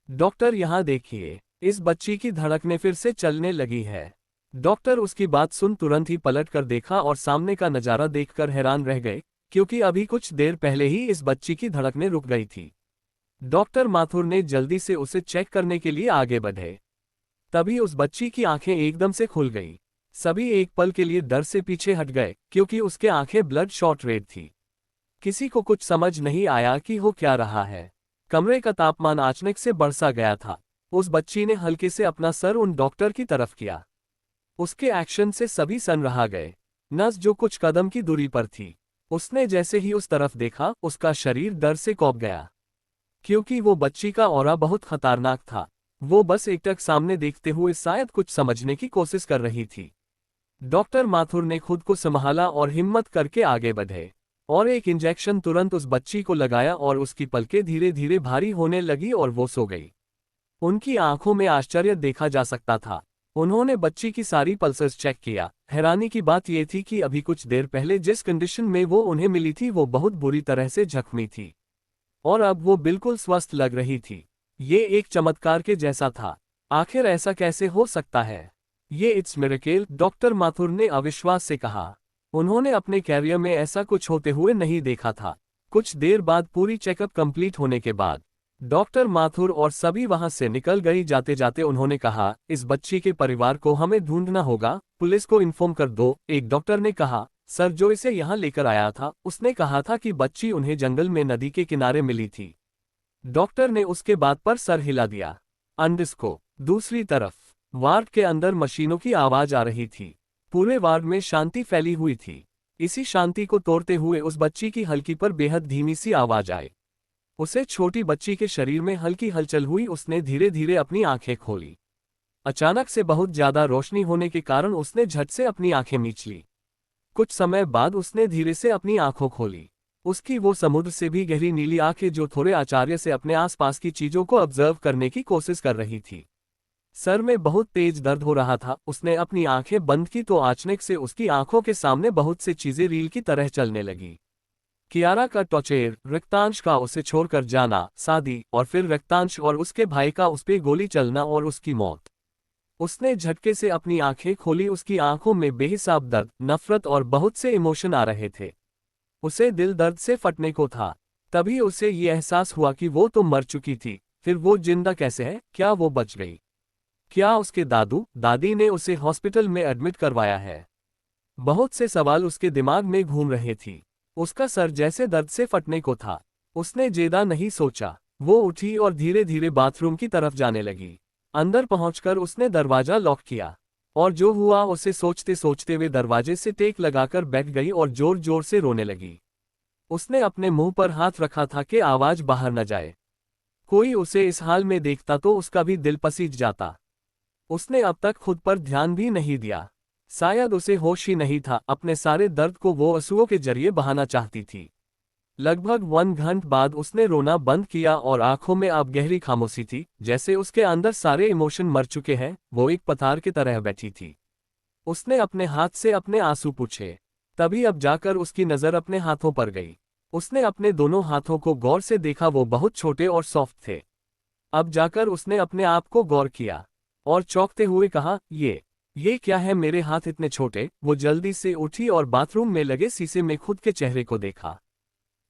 डॉक्टर यहाँ देखिए, इस बच्ची की धड़कनें फिर से चलने लगी है। डॉक्टर उसकी बात सुन तुरंत ही पलट कर देखा और सामने का नजारा देखकर हैरान रह गए, क्योंकि अभी कुछ देर पहले ही इस बच्ची की धड़कनें रुक गई थी। डॉक्टर माथुर ने जल्दी से उसे चेक करने के लिए आगे बढ़े। तभी उस बच्ची की आंखें एकदम से खुल गई। सभी एक पल के लिए डर से पीछे हट गए, क्योंकि उसके आंखें ब्लड शॉट रेड थी। किसी को कुछ समझ नहीं आया कि हो क्या रहा है। कमरे का तापमान अचानक से बढ़ सा गया था। उस बच्ची ने हल्के से अपना सर उन डॉक्टर की तरफ किया। उसके एक्शन से सभी सन रहा गए। नर्स जो कुछ कदम की दूरी पर थी, उसने जैसे ही उस तरफ देखा, उसका शरीर डर से कौंप गया, क्योंकि वो बच्ची का ऑरा बहुत खतरनाक था। वो बस एकटक सामने देखते हुए शायद कुछ समझने की कोशिश कर रही थी। डॉक्टर माथुर ने खुद को संभाला और हिम्मत करके आगे बढ़े और एक इंजेक्शन तुरंत उस बच्ची को लगाया और उसकी पलकें धीरे धीरे भारी होने लगी और वो सो गई। उनकी आंखों में आश्चर्य देखा जा सकता था। उन्होंने बच्ची की सारी पल्सेस चेक किया। हैरानी की बात यह थी कि अभी कुछ देर पहले जिस कंडीशन में वो उन्हें मिली थी वो बहुत बुरी तरह से जख्मी थी और अब वो बिल्कुल स्वस्थ लग रही थी। ये एक चमत्कार के जैसा था। आखिर ऐसा कैसे हो सकता है? ये इट्स मिरेकल, डॉक्टर माथुर ने अविश्वास से कहा। उन्होंने अपने कैरियर में ऐसा कुछ होते हुए नहीं देखा था। कुछ देर बाद पूरी चेकअप कंप्लीट होने के बाद डॉक्टर माथुर और सभी वहां से निकल गई। जाते जाते उन्होंने कहा, इस बच्ची के परिवार को हमें ढूंढना होगा, पुलिस को इन्फॉर्म कर दो। एक डॉक्टर ने कहा, सर जो इसे यहाँ लेकर आया था उसने कहा था कि बच्ची उन्हें जंगल में नदी के किनारे मिली थी। डॉक्टर ने उसके बात पर सर हिला दिया। अंडस्को दूसरी तरफ वार्ड के अंदर मशीनों की आवाज आ रही थी। पूरे वार्ड में शांति फैली हुई थी। इसी शांति को तोड़ते हुए उस बच्ची की हल्की पर बेहद धीमी सी आवाज आई। उसे छोटी बच्ची के शरीर में हल्की हलचल हुई। उसने धीरे धीरे अपनी आंखें खोली। अचानक से बहुत ज्यादा रोशनी होने के कारण उसने झट से अपनी आंखें मीच ली। कुछ समय बाद उसने धीरे से अपनी आंखों खोली। उसकी वो समुद्र से भी गहरी नीली आंखें जो थोड़े आश्चर्य से अपने आसपास की चीजों को ऑब्जर्व करने की कोशिश कर रही थी। सर में बहुत तेज दर्द हो रहा था। उसने अपनी आंखें बंद की तो अचानक से उसकी आंखों के सामने बहुत सी चीजें रील की तरह चलने लगी। कियारा का टॉर्चर, रक्तांश का उसे छोड़कर जाना, शादी, और फिर रक्तांश और उसके भाई का उस पे गोली चलना और उसकी मौत। उसने झटके से अपनी आंखें खोली। उसकी आंखों में बेहिसाब दर्द, नफरत और बहुत से इमोशन आ रहे थे। उसे दिल दर्द से फटने को था। तभी उसे ये एहसास हुआ कि वो तो मर चुकी थी। फिर वो जिंदा कैसे है? क्या वो बच गई? क्या उसके दादू दादी ने उसे हॉस्पिटल में एडमिट करवाया है? बहुत से सवाल उसके दिमाग में घूम रहे थी। उसका सर जैसे दर्द से फटने को था। उसने ज्यादा नहीं सोचा। वो उठी और धीरे धीरे बाथरूम की तरफ जाने लगी। अंदर पहुंचकर उसने दरवाजा लॉक किया। और जो हुआ उसे सोचते सोचते वे दरवाजे से टेक लगाकर बैठ गई और जोर जोर से रोने लगी। उसने अपने मुंह पर हाथ रखा था कि आवाज बाहर न जाए। कोई उसे इस हाल में देखता तो उसका भी दिल पसीज जाता। उसने अब तक खुद पर ध्यान भी नहीं दिया। शायद उसे होश ही नहीं था। अपने सारे दर्द को वो आंसुओं के जरिए बहाना चाहती थी। लगभग 1 घंटे बाद उसने रोना बंद किया और आंखों में अब गहरी खामोशी थी, जैसे उसके अंदर सारे इमोशन मर चुके हैं। वो एक पत्थर की तरह बैठी थी। उसने अपने हाथ से अपने आंसू पूछे। तभी अब जाकर उसकी नजर अपने हाथों पर गई। उसने अपने दोनों हाथों को गौर से देखा। वो बहुत छोटे और सॉफ्ट थे। अब जाकर उसने अपने आप को गौर किया और चौंकते हुए कहा, ये क्या है? मेरे हाथ इतने छोटे? वो जल्दी से उठी और बाथरूम में लगे शीशे में खुद के चेहरे को देखा।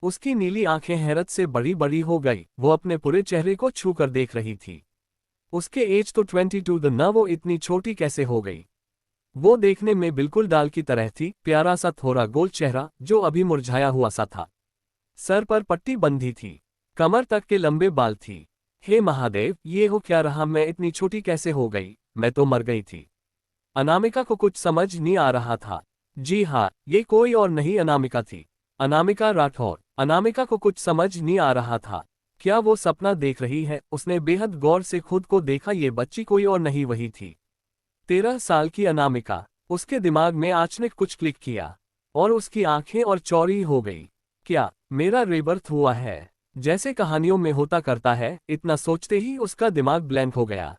उसकी नीली आंखें हैरत से बड़ी बड़ी हो गई। वो अपने पूरे चेहरे को छू कर देख रही थी। उसके एज तो 22 न वो इतनी छोटी कैसे हो गई? वो देखने में बिल्कुल डाल की तरह थी। प्यारा सा थोड़ा गोल चेहरा जो अभी मुरझाया हुआ सा था। सर पर पट्टी बंधी थी। कमर तक के लंबे बाल थी। हे महादेव, ये हो क्या रहा? मैं इतनी छोटी कैसे हो गई? मैं तो मर गई थी। अनामिका को कुछ समझ नहीं आ रहा था। जी हाँ, ये कोई और नहीं अनामिका थी। अनामिका राठौर। अनामिका को कुछ समझ नहीं आ रहा था। क्या वो सपना देख रही है? उसने बेहद गौर से खुद को देखा। ये बच्ची कोई और नहीं वही थी। 13 साल की अनामिका। उसके दिमाग में अचानक कुछ क्लिक किया और उसकी आंखें और चौड़ी हो गई। क्या मेरा रीबर्थ हुआ है? जैसे कहानियों में होता करता है। इतना सोचते ही उसका दिमाग ब्लैंक हो गया।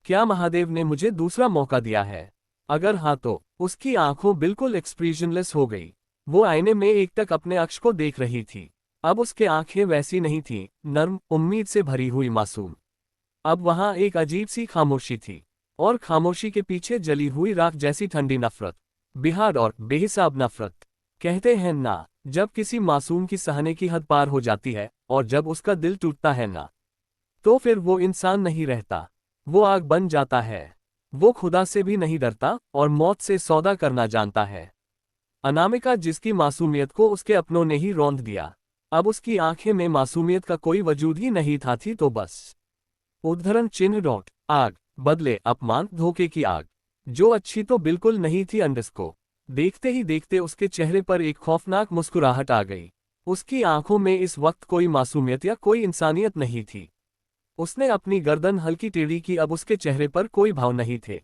क्या महादेव ने मुझे दूसरा मौका दिया है? अगर हाँ तो उसकी आंखों बिल्कुल एक्सप्रेशनलेस हो गई। वो आईने में एकटक अपने अक्ष को देख रही थी। अब उसके आंखें वैसी नहीं थीं, नर्म, उम्मीद से भरी हुई मासूम। अब वहां एक अजीब सी खामोशी थी और खामोशी के पीछे जली हुई राख जैसी ठंडी नफरत, बेहद और बेहिसाब नफरत। कहते हैं ना, जब किसी मासूम की सहने की हद पार हो जाती है और जब उसका दिल टूटता है ना, तो फिर वो इंसान नहीं रहता। वो आग बन जाता है। वो खुदा से भी नहीं डरता और मौत से सौदा करना जानता है। अनामिका, जिसकी मासूमियत को उसके अपनों ने ही रौंद दिया, अब उसकी आंखें में मासूमियत का कोई वजूद ही नहीं था। थी तो बस उद्धरण चिन्ह डॉट आग, बदले अपमान, धोखे की आग, जो अच्छी तो बिल्कुल नहीं थी। अंडस्को देखते ही देखते उसके चेहरे पर एक खौफनाक मुस्कुराहट आ गई। उसकी आंखों में इस वक्त कोई मासूमियत या कोई इंसानियत नहीं थी। उसने अपनी गर्दन हल्की टेढ़ी की। अब उसके चेहरे पर कोई भाव नहीं थे।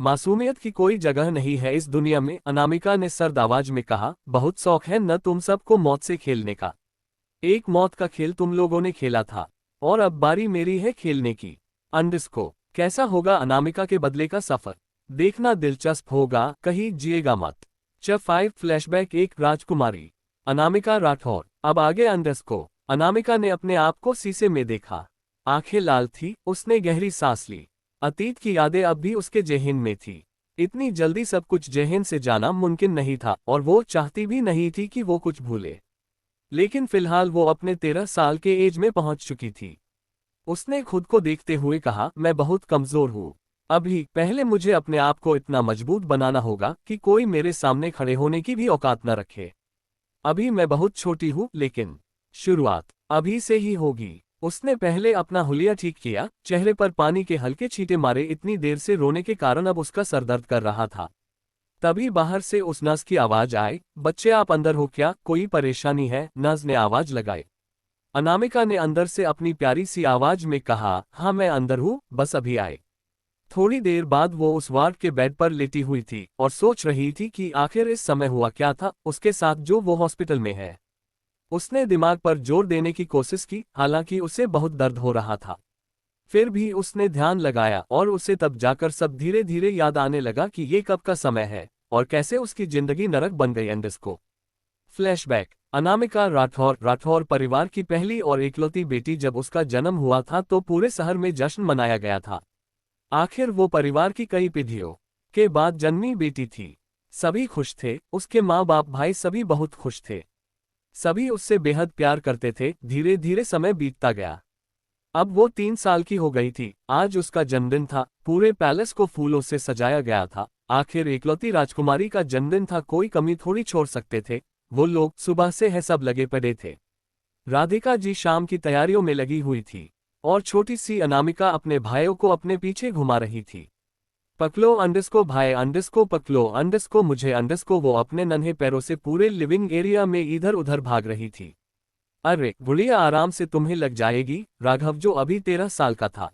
मासूमियत की कोई जगह नहीं है इस दुनिया में। अनामिका ने सर्द आवाज में कहा, बहुत शौक है न तुम सबको मौत से खेलने का। एक मौत का खेल तुम लोगों ने खेला था और अब बारी मेरी है खेलने की। अंडस्को कैसा होगा अनामिका के बदले का सफर? देखना दिलचस्प होगा, कहीं जिएगा मत। Chapter 5 flashback. एक राजकुमारी। अनामिका राठौर। अब आगे अंडस्को। अनामिका ने अपने आप को शीशे में देखा। आंखें लाल थी। उसने गहरी सांस ली। अतीत की यादें अब भी उसके जेहन में थी। इतनी जल्दी सब कुछ जेहन से जाना मुमकिन नहीं था और वो चाहती भी नहीं थी कि वो कुछ भूले। लेकिन फिलहाल वो अपने 13 साल के एज में पहुंच चुकी थी। उसने खुद को देखते हुए कहा, मैं बहुत कमजोर हूँ। अभी पहले मुझे अपने आप को इतना मजबूत बनाना होगा कि कोई मेरे सामने खड़े होने की भी औकात न रखे। अभी मैं बहुत छोटी हूँ, लेकिन शुरुआत अभी से ही होगी। उसने पहले अपना हुलिया ठीक किया, चेहरे पर पानी के हल्के छींटे मारे। इतनी देर से रोने के कारण अब उसका सर दर्द कर रहा था। तभी बाहर से उस नर्स की आवाज आई, बच्चे आप अंदर हो क्या, कोई परेशानी है? नर्स ने आवाज लगाई। अनामिका ने अंदर से अपनी प्यारी सी आवाज में कहा, हाँ मैं अंदर हूँ, बस अभी आए। थोड़ी देर बाद वो उस वार्ड के बेड पर लेटी हुई थी और सोच रही थी कि आखिर इस समय हुआ क्या था उसके साथ जो वो हॉस्पिटल में है। उसने दिमाग पर जोर देने की कोशिश की, हालांकि उसे बहुत दर्द हो रहा था। फिर भी उसने ध्यान लगाया और उसे तब जाकर सब धीरे धीरे याद आने लगा कि ये कब का समय है और कैसे उसकी जिंदगी नरक बन गई। एंड इसको फ्लैशबैक। अनामिका राठौर परिवार की पहली और इकलौती बेटी। जब उसका जन्म हुआ था तो पूरे शहर में जश्न मनाया गया था। आखिर वो परिवार की कई पीढ़ियों के बाद जन्मी बेटी थी। सभी खुश थे, उसके माँ बाप भाई सभी बहुत खुश थे। सभी उससे बेहद प्यार करते थे। धीरे धीरे समय बीतता गया। अब वो 3 साल की हो गई थी। आज उसका जन्मदिन था। पूरे पैलेस को फूलों से सजाया गया था। आखिर इकलौती राजकुमारी का जन्मदिन था, कोई कमी थोड़ी छोड़ सकते थे। वो लोग सुबह से है सब लगे पड़े थे। राधिका जी शाम की तैयारियों में लगी हुई थी और छोटी सी अनामिका अपने भाइयों को अपने पीछे घुमा रही थी। पकलो अंडस को भाई, अंडस को पकलो, अंडस को मुझे, अंडस को। वो अपने नन्हे पैरों से पूरे लिविंग एरिया में इधर उधर भाग रही थी। अरे गुड़िया, आराम से, तुम्हें लग जाएगी। राघव जो अभी 13 साल का था,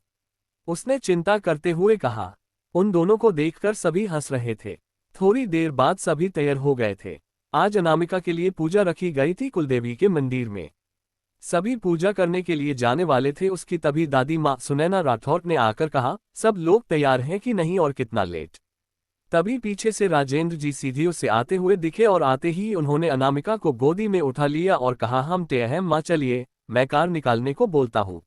उसने चिंता करते हुए कहा। उन दोनों को देखकर सभी हंस रहे थे। थोड़ी देर बाद सभी तैयार हो गए थे। आज अनामिका के लिए पूजा रखी गई थी कुलदेवी के मंदिर में। सभी पूजा करने के लिए जाने वाले थे। उसकी तभी दादी माँ सुनैना राठौर ने आकर कहा, सब लोग तैयार हैं कि नहीं और कितना लेट? तभी पीछे से राजेंद्र जी सीढ़ियों से आते हुए दिखे और आते ही उन्होंने अनामिका को गोदी में उठा लिया और कहा, हम तय हैं माँ, चलिए मैं कार निकालने को बोलता हूँ।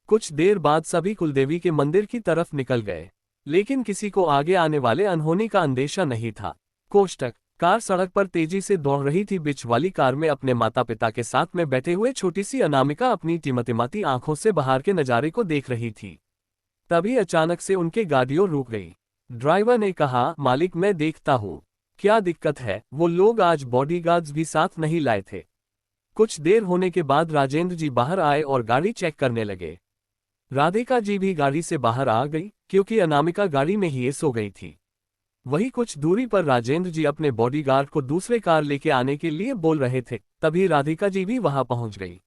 कुछ देर बाद सभी कुलदेवी के मंदिर की तरफ निकल गए, लेकिन किसी को आगे आने वाले अनहोनी का अंदेशा नहीं था। कोष्टक। कार सड़क पर तेजी से दौड़ रही थी। बीच वाली कार में अपने माता पिता के साथ में बैठे हुए छोटी सी अनामिका अपनी टिमटिमाती आंखों से बाहर के नजारे को देख रही थी। तभी अचानक से उनकी गाड़ियों रुक गई। ड्राइवर ने कहा, मालिक मैं देखता हूँ क्या दिक्कत है। वो लोग आज बॉडीगार्ड्स भी साथ नहीं लाए थे। कुछ देर होने के बाद राजेंद्र जी बाहर आए और गाड़ी चेक करने लगे। राधिका जी भी गाड़ी से बाहर आ गई, क्योंकि अनामिका गाड़ी में ही सो गई थी। वही कुछ दूरी पर राजेंद्र जी अपने बॉडीगार्ड को दूसरे कार लेके आने के लिए बोल रहे थे। तभी राधिका जी भी वहां पहुंच गई।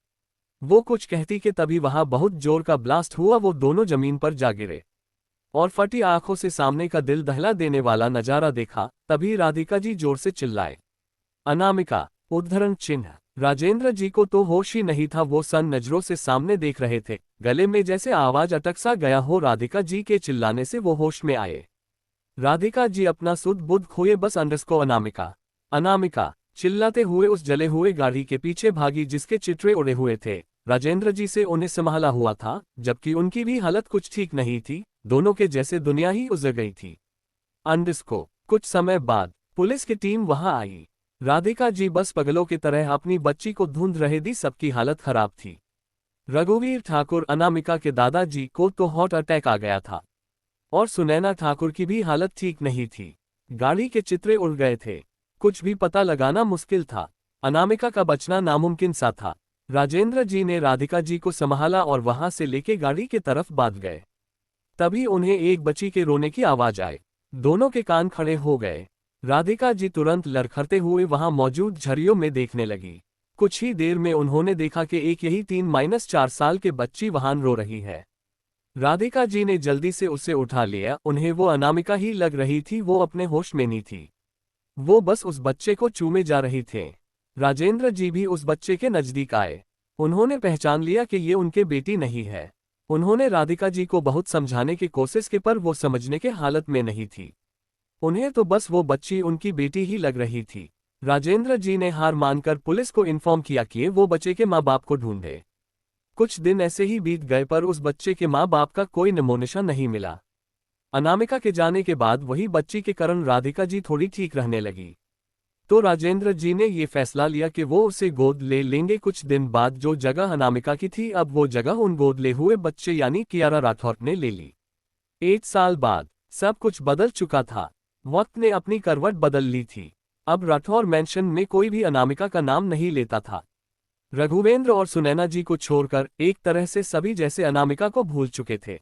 वो कुछ कहती कि तभी वहां बहुत जोर का ब्लास्ट हुआ। वो दोनों जमीन पर जा गिरे और फटी आंखों से सामने का दिल दहला देने वाला नजारा देखा। तभी राधिका जी जोर से चिल्लाए, अनामिका! उद्धरण चिन्ह। राजेंद्र जी को तो होश ही नहीं था। वो सन नजरों से सामने देख रहे थे। गले में जैसे आवाज अटक सा गया हो। राधिका जी के चिल्लाने से वो होश में आए। राधिका जी अपना सुध बुध खोए। बस अंडरस्को अनामिका, अनामिका चिल्लाते हुए उस जले हुए गाड़ी के पीछे भागी जिसके चित्रे उड़े हुए थे। राजेंद्र जी से उन्हें संभाला हुआ था, जबकि उनकी भी हालत कुछ ठीक नहीं थी। दोनों के जैसे दुनिया ही उजड़ गई थी। अंडरस्को। कुछ समय बाद पुलिस की टीम वहां आई। राधिका जी बस पगलों की तरह अपनी बच्ची को ढूंढ रहे थे। सबकी हालत खराब थी। रघुवीर ठाकुर अनामिका के दादाजी को तो हार्ट अटैक आ गया था और सुनैना ठाकुर की भी हालत ठीक नहीं थी। गाड़ी के चित्रे उड़ गए थे। कुछ भी पता लगाना मुश्किल था। अनामिका का बचना नामुमकिन सा था। राजेंद्र जी ने राधिका जी को संभाला और वहां से लेके गाड़ी की तरफ भाग गए। तभी उन्हें एक बच्ची के रोने की आवाज आई। दोनों के कान खड़े हो गए। राधिका जी तुरंत लड़खड़ते हुए वहां मौजूद झरियों में देखने लगी। कुछ ही देर में उन्होंने देखा कि एक यही 3-4 साल के बच्ची वहां रो रही है। राधिका जी ने जल्दी से उसे उठा लिया। उन्हें वो अनामिका ही लग रही थी। वो अपने होश में नहीं थी। वो बस उस बच्चे को चूमे जा रही थे। राजेंद्र जी भी उस बच्चे के नजदीक आए। उन्होंने पहचान लिया कि ये उनके बेटी नहीं है। उन्होंने राधिका जी को बहुत समझाने की कोशिश की, पर वो समझने के हालत में नहीं थी। उन्हें तो बस वो बच्ची उनकी बेटी ही लग रही थी। राजेंद्र जी ने हार मानकर पुलिस को इन्फॉर्म किया कि वो बच्चे के माँ बाप को ढूंढे। कुछ दिन ऐसे ही बीत गए, पर उस बच्चे के माँ बाप का कोई नमोनिशा नहीं मिला। अनामिका के जाने के बाद वही बच्ची के कारण राधिका जी थोड़ी ठीक रहने लगी। तो राजेंद्र जी ने ये फैसला लिया कि वो उसे गोद ले लेंगे। कुछ दिन बाद जो जगह अनामिका की थी, अब वो जगह उन गोद ले हुए बच्चे यानी कियारा राठौर ने ले ली। 1 साल बाद सब कुछ बदल चुका था। वक्त ने अपनी करवट बदल ली थी। अब राठौर मैंशन में कोई भी अनामिका का नाम नहीं लेता था। रघुवेंद्र और सुनैना जी को छोड़कर एक तरह से सभी जैसे अनामिका को भूल चुके थे।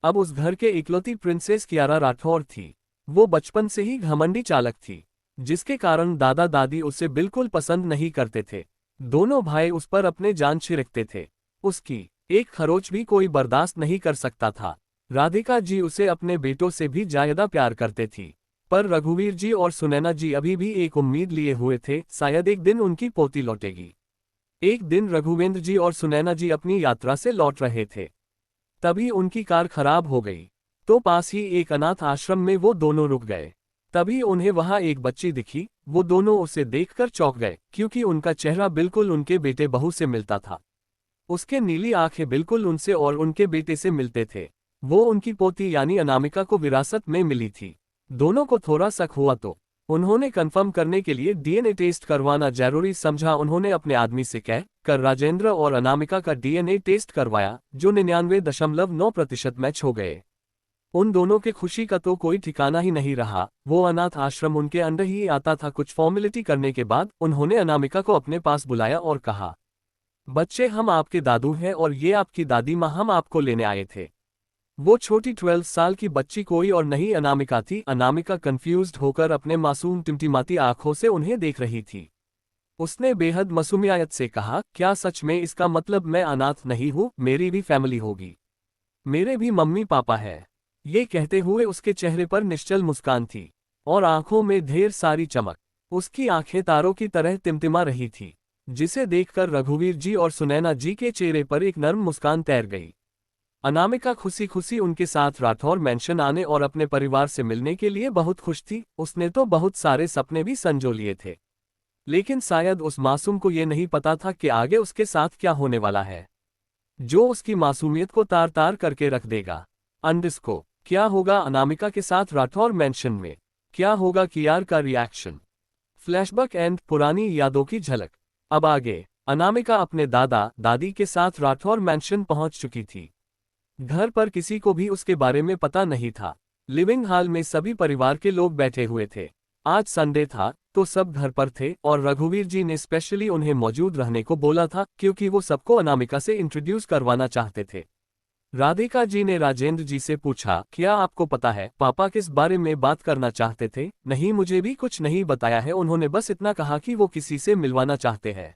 अब उस घर के इकलौती प्रिंसेस कियारा राठौर थी। वो बचपन से ही घमंडी चालक थी, जिसके कारण दादा दादी उसे बिल्कुल पसंद नहीं करते थे। दोनों भाई उस पर अपने जान छिड़कते थे। उसकी एक खरोच भी कोई बर्दाश्त नहीं कर सकता था। राधिका जी उसे अपने बेटों से भी ज्यादा प्यार करते थी। पर रघुवीर जी और सुनैना जी अभी भी एक उम्मीद लिए हुए थे, शायद एक दिन उनकी पोती लौटेगी। एक दिन रघुवेंद्र जी और सुनैना जी अपनी यात्रा से लौट रहे थे, तभी उनकी कार खराब हो गई। तो पास ही एक अनाथ आश्रम में वो दोनों रुक गए। तभी उन्हें वहां एक बच्ची दिखी। वो दोनों उसे देखकर चौंक गए, क्योंकि उनका चेहरा बिल्कुल उनके बेटे बहू से मिलता था। उसके नीली आंखें बिल्कुल उनसे और उनके बेटे से मिलते थे। वो उनकी पोती यानी अनामिका को विरासत में मिली थी। दोनों को थोड़ा शक हुआ तो उन्होंने कंफर्म करने के लिए डीएनए टेस्ट करवाना जरूरी समझा। उन्होंने अपने आदमी से कह कर राजेंद्र और अनामिका का डीएनए टेस्ट करवाया, जो 99.9% मैच हो गए। उन दोनों के खुशी का तो कोई ठिकाना ही नहीं रहा। वो अनाथ आश्रम उनके अंडर ही आता था। कुछ फॉर्मेलिटी करने के बाद उन्होंने अनामिका को अपने पास बुलाया और कहा, बच्चे, हम आपके दादू हैं और ये आपकी दादी माँ, हम आपको लेने आए थे। वो छोटी 12 साल की बच्ची कोई और नहीं अनामिका थी। अनामिका कंफ्यूज्ड होकर अपने मासूम टिमटिमाती आंखों से उन्हें देख रही थी। उसने बेहद मासूमियत से कहा, क्या सच में? इसका मतलब मैं अनाथ नहीं हूँ? मेरी भी फैमिली होगी, मेरे भी मम्मी पापा है। ये कहते हुए उसके चेहरे पर निश्चल मुस्कान थी और आंखों में ढेर सारी चमक। उसकी आंखें तारों की तरह टिमटिमा रही थी, जिसे देखकर रघुवीर जी और सुनैना जी के चेहरे पर एक नर्म मुस्कान तैर गई। अनामिका खुशी खुशी उनके साथ राठौर मैंशन आने और अपने परिवार से मिलने के लिए बहुत खुश थी। उसने तो बहुत सारे सपने भी संजो लिए थे, लेकिन शायद उस मासूम को ये नहीं पता था कि आगे उसके साथ क्या होने वाला है, जो उसकी मासूमियत को तार तार करके रख देगा। अंडस्को क्या होगा अनामिका के साथ राठौर मैंशन में? क्या होगा कियार का रिएक्शन? फ्लैशबैक एंड पुरानी यादों की झलक। अब आगे। अनामिका अपने दादा दादी के साथ राठौर मैंशन पहुंच चुकी थी। घर पर किसी को भी उसके बारे में पता नहीं था। लिविंग हॉल में सभी परिवार के लोग बैठे हुए थे। आज संडे था तो सब घर पर थे और रघुवीर जी ने स्पेशली उन्हें मौजूद रहने को बोला था, क्योंकि वो सबको अनामिका से इंट्रोड्यूस करवाना चाहते थे। राधिका जी ने राजेंद्र जी से पूछा, क्या आपको पता है पापा किस बारे में बात करना चाहते थे? नहीं, मुझे भी कुछ नहीं बताया है, उन्होंने बस इतना कहा कि वो किसी से मिलवाना चाहते हैं।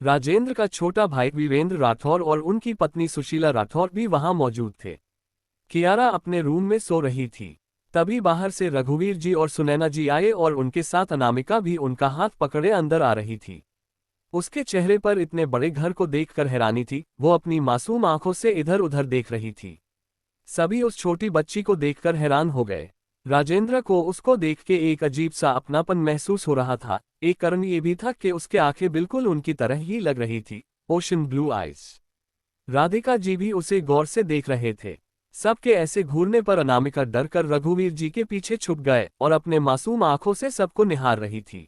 राजेंद्र का छोटा भाई वीरेंद्र राठौर और उनकी पत्नी सुशीला राठौर भी वहां मौजूद थे। कियारा अपने रूम में सो रही थी। तभी बाहर से रघुवीर जी और सुनैना जी आए और उनके साथ अनामिका भी उनका हाथ पकड़े अंदर आ रही थी। उसके चेहरे पर इतने बड़े घर को देखकर हैरानी थी। वो अपनी मासूम आंखों से इधर उधर देख रही थी। सभी उस छोटी बच्ची को देखकर हैरान हो गए। राजेंद्र को उसको देख के एक अजीब सा अपनापन महसूस हो रहा था। एक कारण ये भी था कि उसके आंखें बिल्कुल उनकी तरह ही लग रही थी, ocean blue eyes. Radhika ji भी उसे गौर से देख रहे थे। सबके ऐसे घूरने पर अनामिका डर कर रघुवीर जी के पीछे छुप गए और अपने मासूम आंखों से सबको निहार रही थी।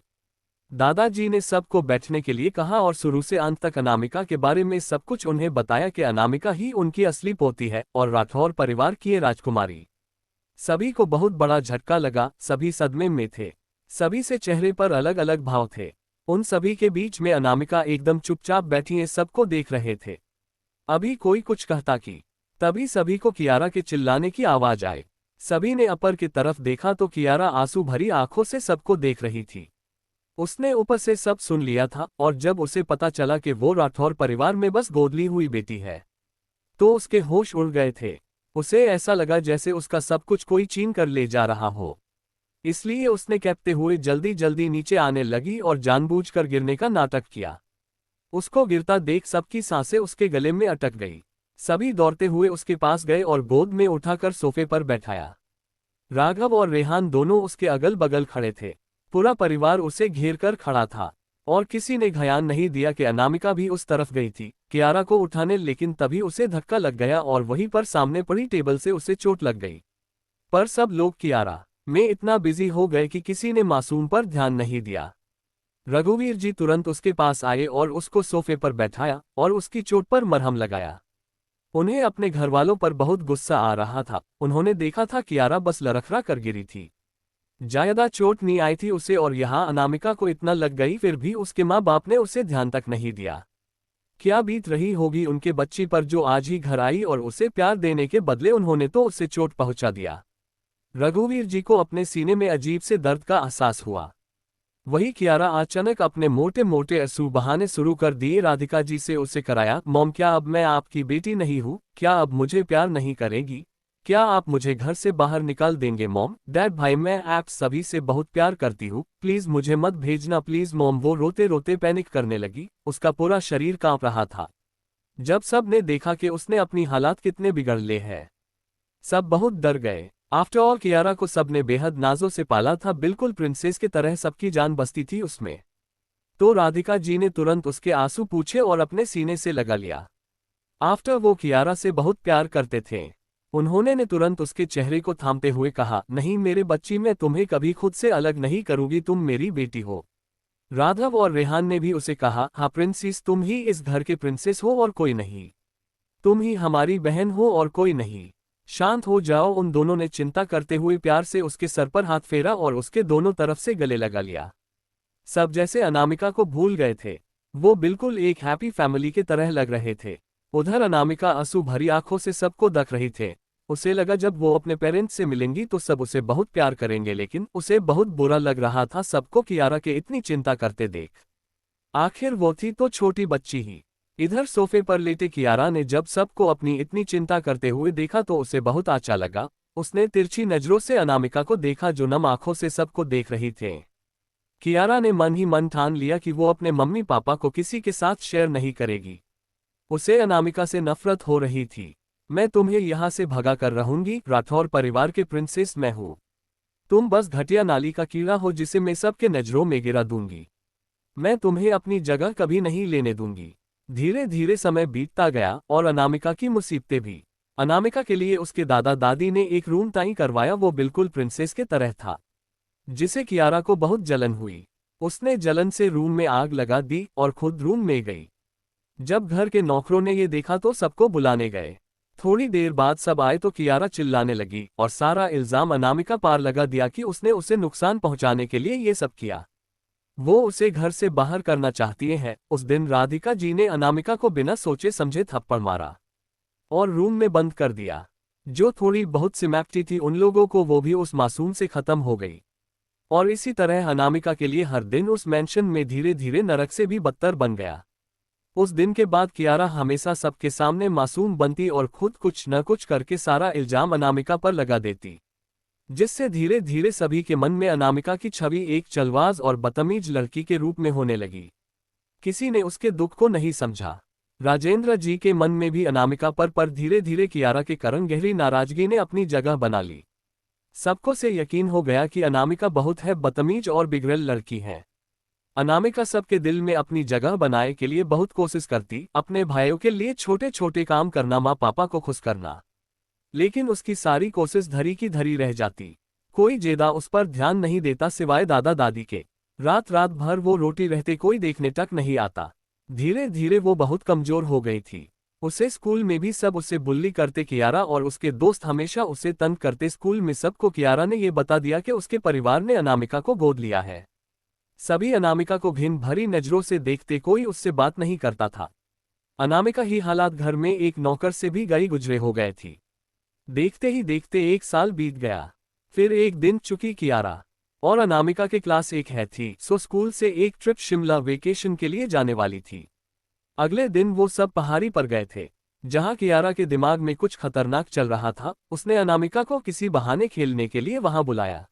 दादाजी ने सबको बैठने के लिए कहा और शुरू से अंत तक अनामिका के बारे में सब कुछ उन्हें बताया कि अनामिका ही उनकी असली पोती है और राठौर परिवार की राजकुमारी। सभी को बहुत बड़ा झटका लगा। सभी सदमे में थे। सभी से चेहरे पर अलग अलग भाव थे। उन सभी के बीच में अनामिका एकदम चुपचाप बैठी सबको देख रहे थे। अभी कोई कुछ कहता कि तभी सभी को कियारा के चिल्लाने की आवाज आई। सभी ने अपर की तरफ देखा तो कियारा आंसू भरी आंखों से सबको देख रही थी। उसने ऊपर से सब सुन लिया था और जब उसे पता चला कि वो राठौर परिवार में बस गोद ली हुई बेटी है, तो उसके होश उड़ गए थे। उसे ऐसा लगा जैसे उसका सब कुछ कोई छीन कर ले जा रहा हो। इसलिए उसने कहते हुए जल्दी जल्दी नीचे आने लगी और जानबूझकर गिरने का नाटक किया। उसको गिरता देख सबकी सांसें उसके गले में अटक गई। सभी दौड़ते हुए उसके पास गए और गोद में उठाकर सोफे पर बैठाया। राघव और रेहान दोनों उसके अगल बगल खड़े थे। पूरा परिवार उसे घेर कर खड़ा था और किसी ने ध्यान नहीं दिया कि अनामिका भी उस तरफ गई थी कियारा को उठाने, लेकिन तभी उसे धक्का लग गया और वहीं पर सामने पड़ी टेबल से उसे चोट लग गई। पर सब लोग कियारा में इतना बिजी हो गए कि किसी ने मासूम पर ध्यान नहीं दिया। रघुवीर जी तुरंत उसके पास आए और उसको सोफे पर बैठाया और उसकी चोट पर मरहम लगाया। उन्हें अपने घरवालों पर बहुत गुस्सा आ रहा था। उन्होंने देखा था कियारा बस लड़खड़ा कर गिरी थी, ज्यादा चोट नहीं आई थी उसे, और यहाँ अनामिका को इतना लग गई, फिर भी उसके माँ बाप ने उसे ध्यान तक नहीं दिया। क्या बीत रही होगी उनके बच्ची पर जो आज ही घर आई और उसे प्यार देने के बदले उन्होंने तो उसे चोट पहुंचा दिया। रघुवीर जी को अपने सीने में अजीब से दर्द का एहसास हुआ। वही कियारा अचानक अपने मोटे मोटे आंसू बहाने शुरू कर दिए। राधिका जी से उसे कराया, मॉम क्या अब मैं आपकी बेटी नहीं हूँ? क्या अब मुझे प्यार नहीं करेगी? क्या आप मुझे घर से बाहर निकाल देंगे? मॉम, डैड, भाई, मैं आप सभी से बहुत प्यार करती हूँ, प्लीज मुझे मत भेजना, प्लीज मॉम। वो रोते रोते पैनिक करने लगी, उसका पूरा शरीर कांप रहा था। जब सब ने देखा कि उसने अपनी हालात कितने बिगड़ ले हैं, सब बहुत डर गए। आफ्टर ऑल कियारा को सबने बेहद नाजों से पाला था, बिल्कुल प्रिंसेस की तरह सबकी जान बसती थी उसमें। तो राधिका जी ने तुरंत उसके आंसू पूछे और अपने सीने से लगा लिया। आफ्टर वो कियारा से बहुत प्यार करते थे। उन्होंने ने तुरंत उसके चेहरे को थामते हुए कहा, नहीं मेरे बच्ची, मैं तुम्हें कभी खुद से अलग नहीं करूंगी, तुम मेरी बेटी हो। राघव और रेहान ने भी उसे कहा, हाँ प्रिंसेस, तुम ही इस घर के प्रिंसेस हो और कोई नहीं। तुम ही हमारी बहन हो और कोई नहीं। शांत हो जाओ। उन दोनों ने चिंता करते हुए प्यार से उसके सर पर हाथ फेरा और उसके दोनों तरफ से गले लगा लिया। सब जैसे अनामिका को भूल गए थे। वो बिल्कुल एक हैप्पी फैमिली के तरह लग रहे थे। उधर अनामिका आंसू भरी आंखों से सबको देख रही थे। उसे लगा जब वो अपने पेरेंट्स से मिलेंगी तो सब उसे बहुत प्यार करेंगे, लेकिन उसे बहुत बुरा लग रहा था सबको कियारा के इतनी चिंता करते देख। आखिर वो थी तो छोटी बच्ची ही। इधर सोफे पर लेटे कियारा ने जब सबको अपनी इतनी चिंता करते हुए देखा तो उसे बहुत अच्छा लगा। उसने तिरछी नजरों से अनामिका को देखा जो नम आंखों से सबको देख रही थे। कियारा ने मन ही मन ठान लिया कि वो अपने मम्मी पापा को किसी के साथ शेयर नहीं करेगी। उसे अनामिका से नफरत हो रही थी। मैं तुम्हें यहाँ से भगा कर रहूंगी, राठौर परिवार के प्रिंसेस मैं हूँ। तुम बस घटिया नाली का कीड़ा हो जिसे मैं सबके नजरों में गिरा दूंगी। मैं तुम्हें अपनी जगह कभी नहीं लेने दूंगी। धीरे धीरे समय बीतता गया और अनामिका की मुसीबतें भी। अनामिका के लिए उसके दादा दादी ने एक रूम तय करवाया। वो बिल्कुल प्रिंसेस के तरह था, जिसे कियारा को बहुत जलन हुई। उसने जलन से रूम में आग लगा दी और खुद रूम में गई। जब घर के नौकरों ने ये देखा तो सबको बुलाने गए। थोड़ी देर बाद सब आए तो कियारा चिल्लाने लगी और सारा इल्जाम अनामिका पर लगा दिया कि उसने उसे नुकसान पहुंचाने के लिए ये सब किया। वो उसे घर से बाहर करना चाहती है। उस दिन राधिका जी ने अनामिका को बिना सोचे समझे थप्पड़ मारा और रूम में बंद कर दिया। जो थोड़ी बहुत सिमैप्टी थी उन लोगों को वो भी उस मासूम से खत्म हो गई। और इसी तरह अनामिका के लिए हर दिन उस मैंशन में धीरे धीरे नरक से भी बदतर बन गया। उस दिन के बाद कियारा हमेशा सबके सामने मासूम बनती और खुद कुछ न कुछ करके सारा इल्जाम अनामिका पर लगा देती, जिससे धीरे धीरे सभी के मन में अनामिका की छवि एक चलवाज और बदतमीज लड़की के रूप में होने लगी। किसी ने उसके दुख को नहीं समझा। राजेंद्र जी के मन में भी अनामिका पर धीरे धीरे कियारा के कारण गहरी नाराजगी ने अपनी जगह बना ली। सबको से यकीन हो गया कि अनामिका बहुत है बदतमीज और बिगड़ल लड़की है। अनामिका सबके दिल में अपनी जगह बनाए के लिए बहुत कोशिश करती, अपने भाइयों के लिए छोटे छोटे काम करना, माँ पापा को खुश करना, लेकिन उसकी सारी कोशिश धरी की धरी रह जाती। कोई ज्यादा उस पर ध्यान नहीं देता सिवाय दादा दादी के। रात रात भर वो रोटी रहते, कोई देखने तक नहीं आता। धीरे धीरे वो बहुत कमजोर हो गई थी। उसे स्कूल में भी सब उसे बुल्ली करते। कियारा और उसके दोस्त हमेशा उसे तंग करते। स्कूल में सबको कियारा ने ये बता दिया कि उसके परिवार ने अनामिका को गोद लिया है। सभी अनामिका को घिन भरी नजरों से देखते, कोई उससे बात नहीं करता था। अनामिका ही हालात घर में एक नौकर से भी गई गुजरे हो गए थी। देखते ही देखते 1 साल बीत गया। फिर एक दिन चुकी कियारा और अनामिका के क्लास 1 है थी, सो स्कूल से एक ट्रिप शिमला वेकेशन के लिए जाने वाली थी। अगले दिन वो सब पहाड़ी पर गए थे, जहां कियारा के दिमाग में कुछ खतरनाक चल रहा था। उसने अनामिका को किसी बहाने खेलने के लिए वहां बुलाया।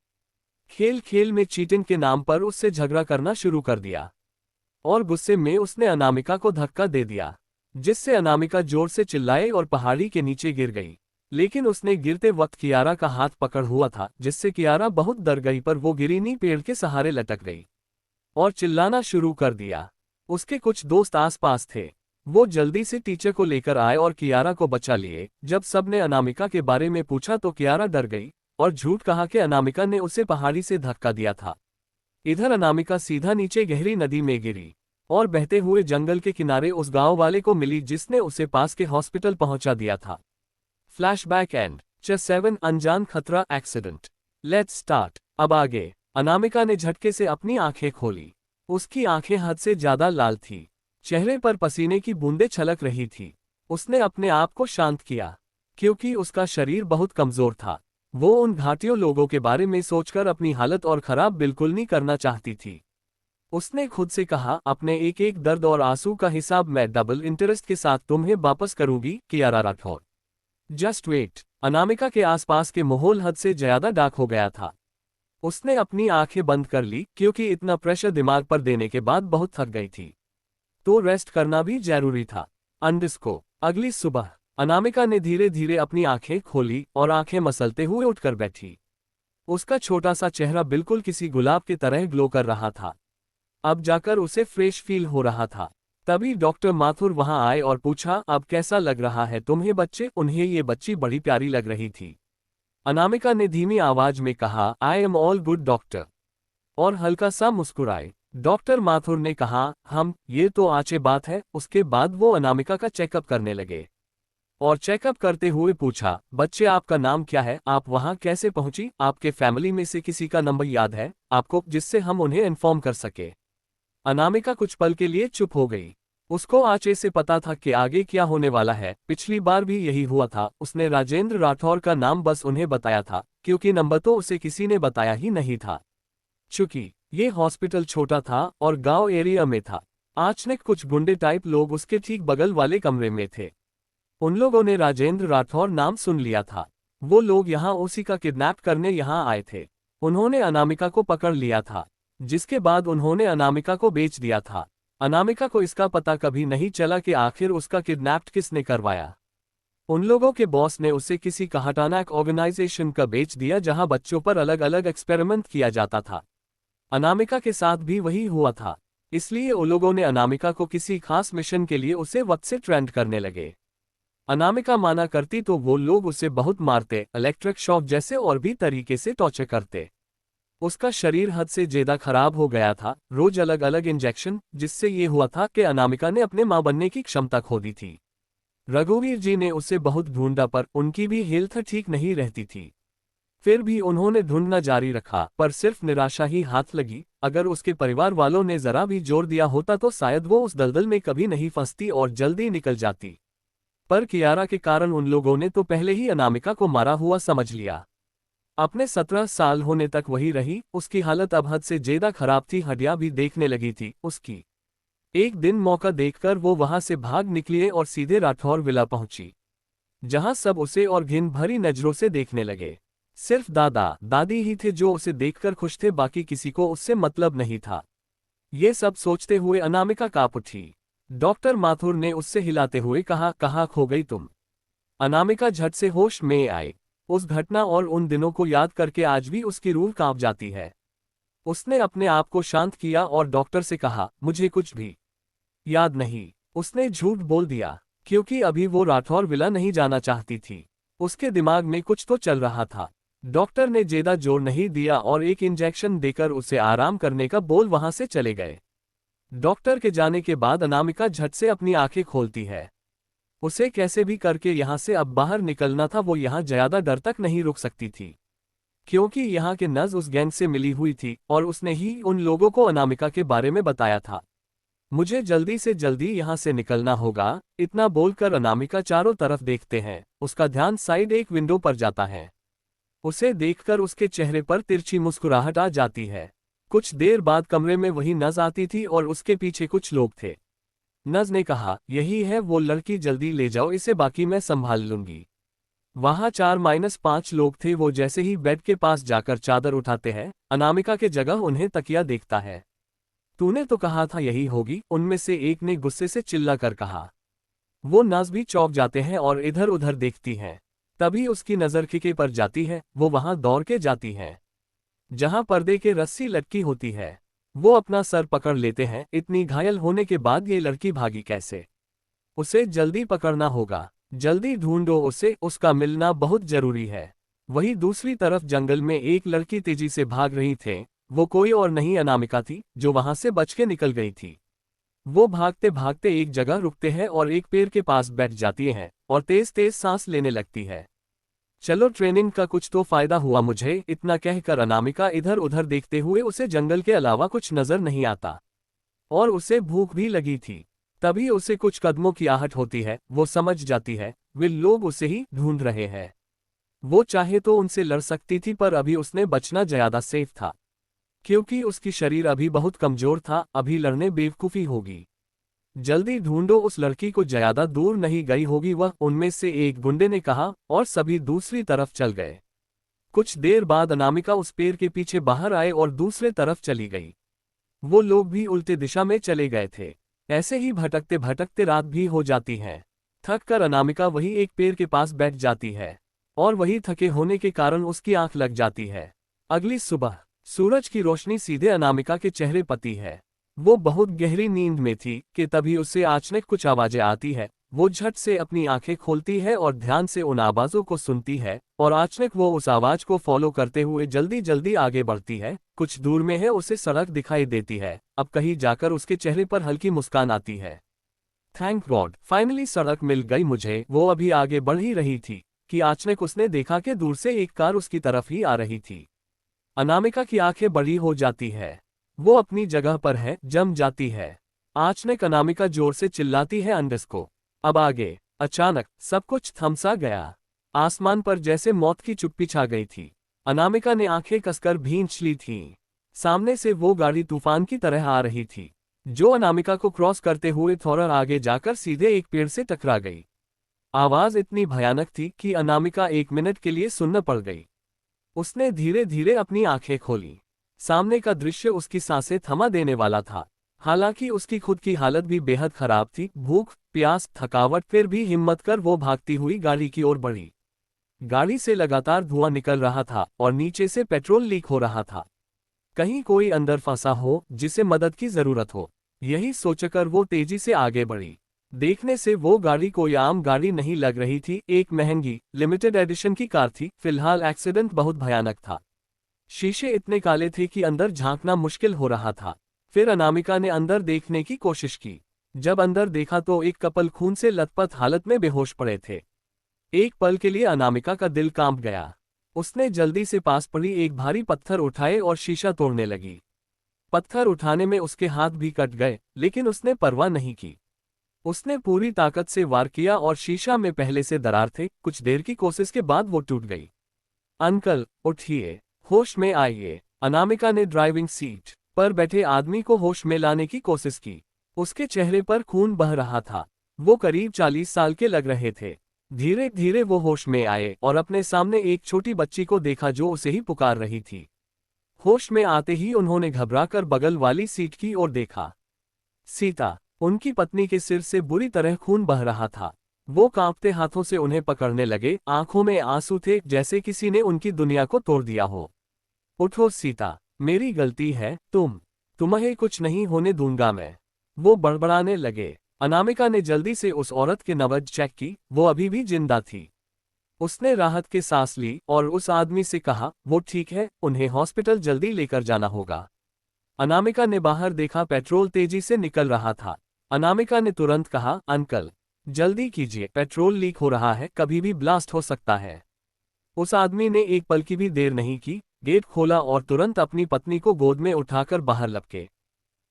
खेल खेल में चीटिंग के नाम पर उससे झगड़ा करना शुरू कर दिया और गुस्से में उसने अनामिका को धक्का दे दिया, जिससे अनामिका जोर से चिल्लाए और पहाड़ी के नीचे गिर गई। लेकिन उसने गिरते वक्त कियारा का हाथ पकड़ हुआ था, जिससे कियारा बहुत डर गई, पर वो गिरी नहीं, पेड़ के सहारे लटक गई और चिल्लाना शुरू कर दिया। उसके कुछ दोस्त आसपास थे। वो जल्दी से टीचर को लेकर आए और कियारा को बचा लिए। जब सबने अनामिका के बारे में पूछा तो कियारा डर गई और झूठ कहा कि अनामिका ने उसे पहाड़ी से धक्का दिया था। इधर अनामिका सीधा नीचे गहरी नदी में गिरी और बहते हुए जंगल के किनारे उस गांव वाले को मिली जिसने उसे पास के हॉस्पिटल पहुंचा दिया था। फ्लैशबैक एंड च7 अनजान खतरा एक्सीडेंट। Let's start. अब आगे। अनामिका ने झटके से अपनी आंखें खोली। उसकी आंखें हद से ज्यादा लाल थी। चेहरे पर पसीने की बूंदें छलक रही थी। उसने अपने आप को शांत किया क्योंकि उसका शरीर बहुत कमजोर था। वो उन घाटियों लोगों के बारे में सोचकर अपनी हालत और खराब बिल्कुल नहीं करना चाहती थी। उसने खुद से कहा, अपने एक एक दर्द और आंसू का हिसाब मैं डबल इंटरेस्ट के साथ तुम्हें वापस करूंगी, कियारा राठौर। Just wait. अनामिका के आसपास के माहौल हद से ज्यादा डार्क हो गया था। उसने अपनी आंखें बंद कर ली क्योंकि इतना प्रेशर दिमाग पर देने के बाद बहुत थक गई थी, तो रेस्ट करना भी जरूरी था। अंडिस्को। अगली सुबह अनामिका ने धीरे धीरे अपनी आंखें खोली और आंखें मसलते हुए उठकर बैठी। उसका छोटा सा चेहरा बिल्कुल किसी गुलाब की तरह ग्लो कर रहा था। अब जाकर उसे फ्रेश फील हो रहा था। तभी डॉक्टर माथुर वहां आए और पूछा, अब कैसा लग रहा है तुम्हें बच्चे? उन्हें ये बच्ची बड़ी प्यारी लग रही थी। अनामिका ने धीमी आवाज में कहा, I am all good doctor, और हल्का सा मुस्कुराए। डॉक्टर माथुर ने कहा, ये तो आचे बात है। उसके बाद वो अनामिका का चेकअप करने लगे और चेकअप करते हुए पूछा, बच्चे आपका नाम क्या है? आप वहां कैसे पहुंची? आपके फैमिली में से किसी का नंबर याद है आपको जिससे हम उन्हें इन्फॉर्म कर सके? अनामिका कुछ पल के लिए चुप हो गई। उसको आचे से पता था कि आगे क्या होने वाला है। पिछली बार भी यही हुआ था। उसने राजेंद्र राठौर का नाम बस उन्हें बताया था क्योंकि नंबर तो उसे किसी ने बताया ही नहीं था। चूंकि ये हॉस्पिटल छोटा था और गांव एरिया में था, अचानक कुछ गुंडे टाइप लोग उसके ठीक बगल वाले कमरे में थे। उन लोगों ने राजेंद्र राठौर नाम सुन लिया था। वो लोग यहाँ उसी का किडनैप करने यहाँ आए थे। उन्होंने अनामिका को पकड़ लिया था, जिसके बाद उन्होंने अनामिका को बेच दिया था। अनामिका को इसका पता कभी नहीं चला कि आखिर उसका किडनैप किसने करवाया। उन लोगों के बॉस ने उसे किसी खतरनाक ऑर्गेनाइजेशन का बेच दिया जहां बच्चों पर अलग अलग एक्सपेरिमेंट किया जाता था। अनामिका के साथ भी वही हुआ था। इसलिए उन लोगों ने अनामिका को किसी खास मिशन के लिए उसे वक्त से ट्रेंड करने लगे। अनामिका माना करती तो वो लोग उसे बहुत मारते, इलेक्ट्रिक शॉक जैसे और भी तरीके से टॉर्चर करते। उसका शरीर हद से ज्यादा खराब हो गया था, रोज अलग अलग इंजेक्शन, जिससे ये हुआ था कि अनामिका ने अपने मां बनने की क्षमता खो दी थी। रघुवीर जी ने उसे बहुत ढूंढा पर उनकी भी हेल्थ ठीक नहीं रहती थी। फिर भी उन्होंने ढूंढना जारी रखा, पर सिर्फ निराशा ही हाथ लगी। अगर उसके परिवार वालों ने जरा भी जोर दिया होता तो शायद वो उस दलदल में कभी नहीं फंसती और जल्दी निकल जाती। पर कियारा के कारण उन लोगों ने तो पहले ही अनामिका को मारा हुआ समझ लिया। अपने 17 साल होने तक वही रही। उसकी हालत अब हद से ज्यादा खराब थी, हड्डियां भी देखने लगी थी उसकी। एक दिन मौका देखकर वो वहां से भाग निकली और सीधे राठौर विला पहुंची, जहां सब उसे और घिन भरी नजरों से देखने लगे। सिर्फ दादा दादी ही थे जो उसे देखकर खुश थे, बाकी किसी को उससे मतलब नहीं था। ये सब सोचते हुए अनामिका कांप उठी। डॉक्टर माथुर ने उससे हिलाते हुए कहा, कहाँ खो गई तुम? अनामिका झट से होश में आई। उस घटना और उन दिनों को याद करके आज भी उसकी रूह कांप जाती है। उसने अपने आप को शांत किया और डॉक्टर से कहा, मुझे कुछ भी याद नहीं। उसने झूठ बोल दिया क्योंकि अभी वो राठौर विला नहीं जाना चाहती थी। उसके दिमाग में कुछ तो चल रहा था। डॉक्टर ने ज्यादा जोर नहीं दिया और एक इंजेक्शन देकर उसे आराम करने का बोल वहां से चले गए। डॉक्टर के जाने के बाद अनामिका झट से अपनी आंखें खोलती है। उसे कैसे भी करके यहाँ से अब बाहर निकलना था। वो यहाँ ज्यादा डर तक नहीं रुक सकती थी क्योंकि यहाँ के नज उस गैंग से मिली हुई थी और उसने ही उन लोगों को अनामिका के बारे में बताया था। मुझे जल्दी से जल्दी यहाँ से निकलना होगा। इतना बोलकर अनामिका चारों तरफ देखते हैं। उसका ध्यान साइड एक विंडो पर जाता है। उसे देखकर उसके चेहरे पर तिरछी मुस्कुराहट आ जाती है। कुछ देर बाद कमरे में वही नज आती थी और उसके पीछे कुछ लोग थे। नज ने कहा, यही है वो लड़की, जल्दी ले जाओ इसे, बाकी मैं संभाल लूंगी। वहां 4-5 लोग थे। वो जैसे ही बेड के पास जाकर चादर उठाते हैं, अनामिका के जगह उन्हें तकिया देखता है। तूने तो कहा था यही होगी, उनमें से एक ने गुस्से से चिल्लाकर कहा। वो नज भी चौंक जाते हैं और इधर उधर देखती हैं। तभी उसकी नजर खिड़की पर जाती है। वो वहां दौड़ के जाती है जहां पर्दे के रस्सी लटकी होती है। वो अपना सर पकड़ लेते हैं। इतनी घायल होने के बाद ये लड़की भागी कैसे? उसे जल्दी पकड़ना होगा, जल्दी ढूंढो उसे, उसका मिलना बहुत जरूरी है। वहीं दूसरी तरफ जंगल में एक लड़की तेजी से भाग रही थे। वो कोई और नहीं अनामिका थी, जो वहां से बच के निकल गई थी। वो भागते भागते एक जगह रुकते हैं और एक पेड़ के पास बैठ जाती है और तेज तेज सांस लेने लगती है। चलो ट्रेनिंग का कुछ तो फायदा हुआ मुझे, इतना कहकर अनामिका इधर उधर देखते हुए उसे जंगल के अलावा कुछ नजर नहीं आता और उसे भूख भी लगी थी। तभी उसे कुछ कदमों की आहट होती है। वो समझ जाती है वे लोग उसे ही ढूंढ रहे हैं। वो चाहे तो उनसे लड़ सकती थी, पर अभी उसने बचना ज्यादा सेफ था, क्योंकि उसकी शरीर अभी बहुत कमजोर था। अभी लड़ने बेवकूफी होगी। जल्दी ढूंढो, उस लड़की को ज्यादा दूर नहीं गई होगी वह, उनमें से एक गुंडे ने कहा और सभी दूसरी तरफ चल गए। कुछ देर बाद अनामिका उस पेड़ के पीछे बाहर आए और दूसरे तरफ चली गई। वो लोग भी उल्टे दिशा में चले गए थे। ऐसे ही भटकते भटकते रात भी हो जाती है। थक कर अनामिका वही एक पेड़ के पास बैठ जाती है और वही थके होने के कारण उसकी आंख लग जाती है। अगली सुबह सूरज की रोशनी सीधे अनामिका के चेहरे पड़ती है। वो बहुत गहरी नींद में थी कि तभी उसे अचानक कुछ आवाजें आती है। वो झट से अपनी आंखें खोलती है और ध्यान से उन आवाजों को सुनती है और अचानक वो उस आवाज को फॉलो करते हुए जल्दी जल्दी आगे बढ़ती है। कुछ दूर में है उसे सड़क दिखाई देती है। अब कहीं जाकर उसके चेहरे पर हल्की मुस्कान आती है। थैंक गॉड, फाइनली सड़क मिल गई मुझे। वो अभी आगे बढ़ ही रही थी कि अचानक उसने देखा कि दूर से एक कार उसकी तरफ ही आ रही थी। अनामिका की आंखें बड़ी हो जाती है। वो अपनी जगह पर है, जम जाती है। अचानक अनामिका जोर से चिल्लाती है अंडस को। अब आगे अचानक सब कुछ थम सा गया। आसमान पर जैसे मौत की चुप्पी छा गई थी। अनामिका ने आंखें कसकर भींच ली थीं। सामने से वो गाड़ी तूफान की तरह आ रही थी, जो अनामिका को क्रॉस करते हुए थोड़ा आगे जाकर सीधे एक पेड़ से टकरा गई। आवाज इतनी भयानक थी कि अनामिका 1 मिनट के लिए सुन्न पड़ गई। उसने धीरे धीरे अपनी आंखें खोली। सामने का दृश्य उसकी सांसें थमा देने वाला था। हालांकि उसकी खुद की हालत भी बेहद खराब थी। भूख, प्यास, थकावट, फिर भी हिम्मत कर वो भागती हुई गाड़ी की ओर बढ़ी। गाड़ी से लगातार धुआं निकल रहा था और नीचे से पेट्रोल लीक हो रहा था। कहीं कोई अंदर फंसा हो जिसे मदद की जरूरत हो, यही सोचकर वो तेजी से आगे बढ़ी। देखने से वो गाड़ी कोई आम गाड़ी नहीं लग रही थी, एक महंगी लिमिटेड एडिशन की कार थी। फिलहाल एक्सीडेंट बहुत भयानक था। शीशे इतने काले थे कि अंदर झांकना मुश्किल हो रहा था। फिर अनामिका ने अंदर देखने की कोशिश की। जब अंदर देखा तो एक कपल खून से लथपथ हालत में बेहोश पड़े थे। एक पल के लिए अनामिका का दिल कांप गया। उसने जल्दी से पास पड़ी एक भारी पत्थर उठाए और शीशा तोड़ने लगी। पत्थर उठाने में उसके हाथ भी कट गए, लेकिन उसने परवाह नहीं की। उसने पूरी ताकत से वार किया और शीशा में पहले से दरार थे। कुछ देर की कोशिश के बाद वो टूट गई। अंकल उठिए, होश में आइए। अनामिका ने ड्राइविंग सीट पर बैठे आदमी को होश में लाने की कोशिश की। उसके चेहरे पर खून बह रहा था। वो करीब 40 साल के लग रहे थे। धीरे धीरे वो होश में आए और अपने सामने एक छोटी बच्ची को देखा जो उसे ही पुकार रही थी। होश में आते ही उन्होंने घबराकर बगल वाली सीट की ओर देखा। सीता, उनकी पत्नी के सिर से बुरी तरह खून बह रहा था। वो कांपते हाथों से उन्हें पकड़ने लगे। आंखों में आंसू थे, जैसे किसी ने उनकी दुनिया को तोड़ दिया हो। उठो सीता, मेरी गलती है, तुम्हें कुछ नहीं होने दूंगा मैं। वो बड़बड़ाने लगे। अनामिका ने जल्दी से उस औरत की नब्ज चेक की। वो अभी भी जिंदा थी। उसने राहत की सांस ली और उस आदमी से कहा, वो ठीक है, उन्हें हॉस्पिटल जल्दी लेकर जाना होगा। अनामिका ने बाहर देखा, पेट्रोल तेजी से निकल रहा था। अनामिका ने तुरंत कहा, अंकल जल्दी कीजिए, पेट्रोल लीक हो रहा है, कभी भी ब्लास्ट हो सकता है। उस आदमी ने एक पल की भी देर नहीं की, गेट खोला और तुरंत अपनी पत्नी को गोद में उठाकर बाहर लपके।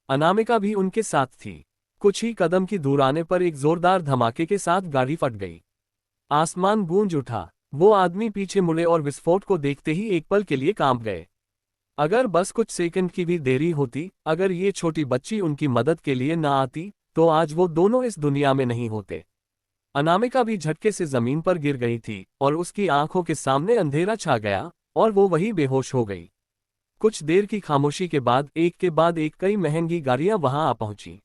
अनामिका भी उनके साथ थी। कुछ ही कदम की दूर आने पर एक जोरदार धमाके के साथ गाड़ी फट गई। आसमान गूंज उठा। वो आदमी पीछे मुड़े और विस्फोट को देखते ही एक पल के लिए कांप गए। अगर बस कुछ सेकंड की भी देरी होती, अगर ये छोटी बच्ची उनकी मदद के लिए ना आती, तो आज वो दोनों इस दुनिया में नहीं होते। अनामिका भी झटके से जमीन पर गिर गई थी और उसकी आंखों के सामने अंधेरा छा गया और वो वहीं बेहोश हो गई। कुछ देर की खामोशी के बाद एक के बाद एक कई महंगी गाड़ियां वहां आ पहुंची।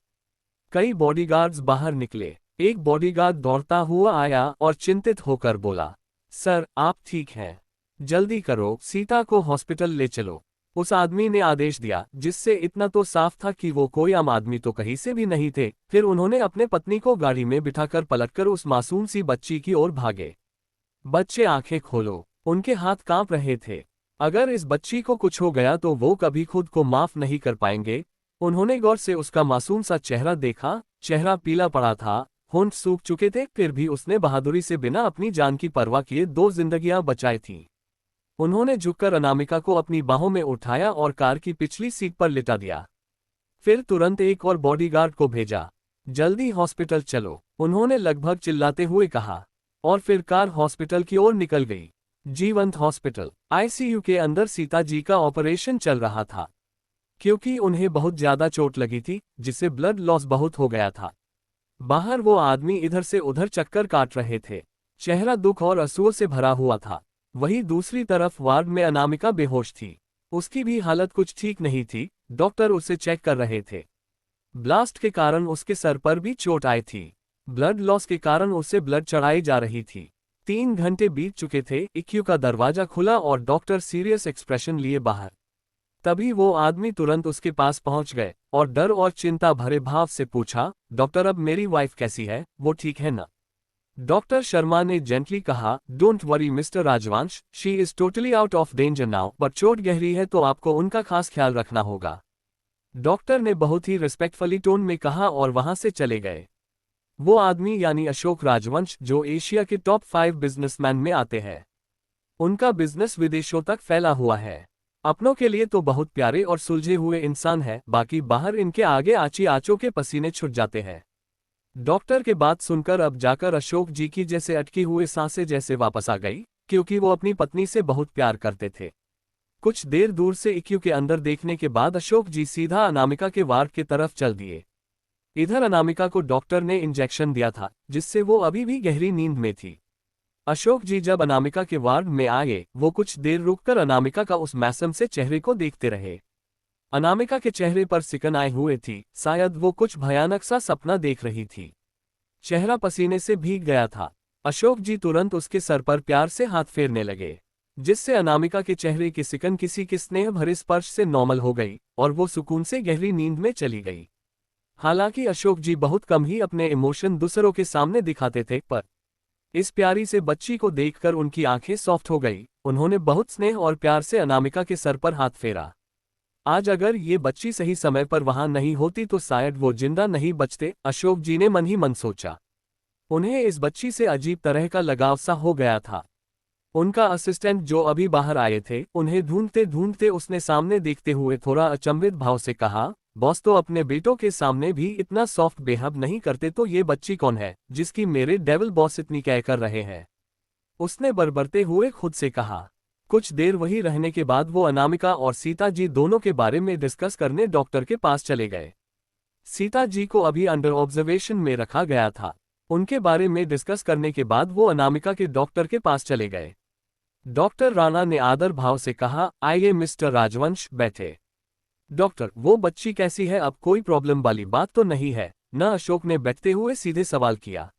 कई बॉडीगार्ड्स बाहर निकले। एक बॉडीगार्ड दौड़ता हुआ आया और चिंतित होकर बोला, सर आप ठीक हैं? जल्दी करो, सीता को हॉस्पिटल ले चलो। उस आदमी ने आदेश दिया, जिससे इतना तो साफ था कि वो कोई आम आदमी तो कहीं से भी नहीं थे। फिर उन्होंने अपने पत्नी को गाड़ी में बिठाकर पलटकर उस मासूम सी बच्ची की ओर भागे। बच्चे आंखें खोलो, उनके हाथ कांप रहे थे। अगर इस बच्ची को कुछ हो गया तो वो कभी खुद को माफ नहीं कर पाएंगे। उन्होंने गौर से उसका मासूम सा चेहरा देखा। चेहरा पीला पड़ा था, होंठ सूख चुके थे, फिर भी उसने बहादुरी से बिना अपनी जान की परवाह किए 2 जिंदगियां बचाई थीं। उन्होंने झुककर अनामिका को अपनी बाहों में उठाया और कार की पिछली सीट पर लिटा दिया। फिर तुरंत एक और बॉडीगार्ड को भेजा। जल्दी हॉस्पिटल चलो, उन्होंने लगभग चिल्लाते हुए कहा। और फिर कार हॉस्पिटल की ओर निकल गई। जीवंत हॉस्पिटल आईसीयू के अंदर सीता जी का ऑपरेशन चल रहा था। क्योंकि उन्हें बहुत ज्यादा चोट लगी थी, जिससे ब्लड लॉस बहुत हो गया था। बाहर वो आदमी इधर से उधर चक्कर काट रहे थे। चेहरा दुख और आंसुओं से भरा हुआ था। वहीं दूसरी तरफ वार्ड में अनामिका बेहोश थी। उसकी भी हालत कुछ ठीक नहीं थी। डॉक्टर उसे चेक कर रहे थे। ब्लास्ट के कारण उसके सर पर भी चोट आई थी। ब्लड लॉस के कारण उसे ब्लड चढ़ाई जा रही थी। 3 घंटे बीत चुके थे। ICU का दरवाजा खुला और डॉक्टर सीरियस एक्सप्रेशन लिए बाहर। तभी वो आदमी तुरंत उसके पास पहुंच गए और डर और चिंता भरे भाव से पूछा, डॉक्टर अब मेरी वाइफ कैसी है, वो ठीक है ना? डॉक्टर शर्मा ने जेंटली कहा, डोंट वरी मिस्टर राजवंश, she is totally out of danger now, but चोट गहरी है तो आपको उनका खास ख्याल रखना होगा। डॉक्टर ने बहुत ही रिस्पेक्टफुली टोन में कहा और वहां से चले गए। वो आदमी यानी अशोक राजवंश, जो एशिया के टॉप 5 बिजनेसमैन में आते हैं। उनका बिजनेस विदेशों तक फैला हुआ है। अपनों के लिए तो बहुत प्यारे और सुलझे हुए इंसान है, बाकी बाहर इनके आगे आची आंचों के पसीने छूट जाते हैं। डॉक्टर के बात सुनकर अब जाकर अशोक जी की जैसे अटकी हुई सांसें जैसे वापस आ गई, क्योंकि वो अपनी पत्नी से बहुत प्यार करते थे। कुछ देर दूर से ICU के अंदर देखने के बाद अशोक जी सीधा अनामिका के वार्ड की तरफ चल दिए। इधर अनामिका को डॉक्टर ने इंजेक्शन दिया था, जिससे वो अभी भी गहरी नींद में थी। अशोक जी जब अनामिका के वार्ड में आए, वो कुछ देर रुककर अनामिका का उस मासूम से चेहरे को देखते रहे। अनामिका के चेहरे पर सिकन आए हुए थी, शायद वो कुछ भयानक सा सपना देख रही थी। चेहरा पसीने से भीग गया था। अशोक जी तुरंत उसके सर पर प्यार से हाथ फेरने लगे, जिससे अनामिका के चेहरे की सिकन किसी के स्नेह भरे स्पर्श से नॉर्मल हो गई और वो सुकून से गहरी नींद में चली गई। हालांकि अशोक जी बहुत कम ही अपने इमोशन दूसरों के सामने दिखाते थे, पर इस प्यारी से बच्ची को देखकर उनकी आंखें सॉफ्ट हो गई। उन्होंने बहुत स्नेह और प्यार से अनामिका के सर पर हाथ फेरा। आज अगर ये बच्ची सही समय पर वहां नहीं होती तो शायद वो जिंदा नहीं बचते, अशोक जी ने मन ही मन सोचा। उन्हें इस बच्ची से अजीब तरह का लगाव सा हो गया था। उनका असिस्टेंट जो अभी बाहर आए थे, उन्हें ढूंढते ढूंढते उसने सामने देखते हुए थोड़ा अचंभित भाव से कहा, बॉस तो अपने बेटों के सामने भी इतना सॉफ्ट बिहेव नहीं करते, तो ये बच्ची कौन है जिसकी मेरे डेविल बॉस इतनी कह कर रहे हैं? उसने बरबरते हुए खुद से कहा। कुछ देर वही रहने के बाद वो अनामिका और सीता जी दोनों के बारे में डिस्कस करने डॉक्टर के पास चले गए। सीता जी को अभी अंडर ऑब्जर्वेशन में रखा गया था। उनके बारे में डिस्कस करने के बाद वो अनामिका के डॉक्टर के पास चले गए। डॉक्टर राणा ने आदर भाव से कहा, आइए मिस्टर राजवंश, बैठे। डॉक्टर, वो बच्ची कैसी है, अब कोई प्रॉब्लम वाली बात तो नहीं है न? अशोक ने बैठते हुए सीधे सवाल किया।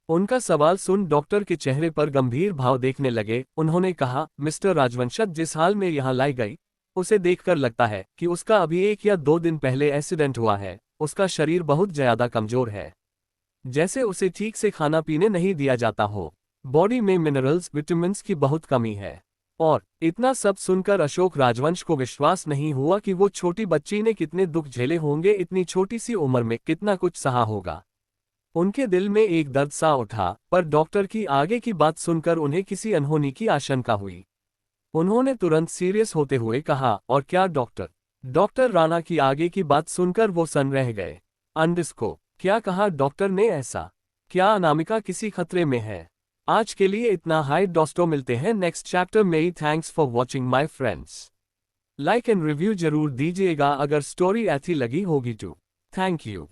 उनका सवाल सुन डॉक्टर के चेहरे पर गंभीर भाव देखने लगे। उन्होंने कहा, मिस्टर राजवंश, जिस हाल में यहाँ लाई गई, उसे देखकर लगता है कि उसका अभी 1 या 2 दिन पहले एक्सीडेंट हुआ है। उसका शरीर बहुत ज्यादा कमजोर है, जैसे उसे ठीक से खाना पीने नहीं दिया जाता हो। बॉडी में मिनरल्स, विटामिन्स की बहुत कमी है। और इतना सब सुनकर अशोक राजवंश को विश्वास नहीं हुआ कि वो छोटी बच्ची ने कितने दुख झेले होंगे, इतनी छोटी सी उम्र में कितना कुछ सहा होगा। उनके दिल में एक दर्द सा उठा, पर डॉक्टर की आगे की बात सुनकर उन्हें किसी अनहोनी की आशंका हुई। उन्होंने तुरंत सीरियस होते हुए कहा, और क्या डॉक्टर? डॉक्टर राणा की आगे की बात सुनकर वो सन रह गए। अंडिस्को, क्या कहा डॉक्टर ने? ऐसा क्या अनामिका किसी खतरे में है? आज के लिए इतना हाई दोस्तों, मिलते हैं नेक्स्ट चैप्टर में। Thanks for watching my friends. Like and review जरूर दीजिएगा अगर स्टोरी अच्छी लगी होगी तो। Thank you.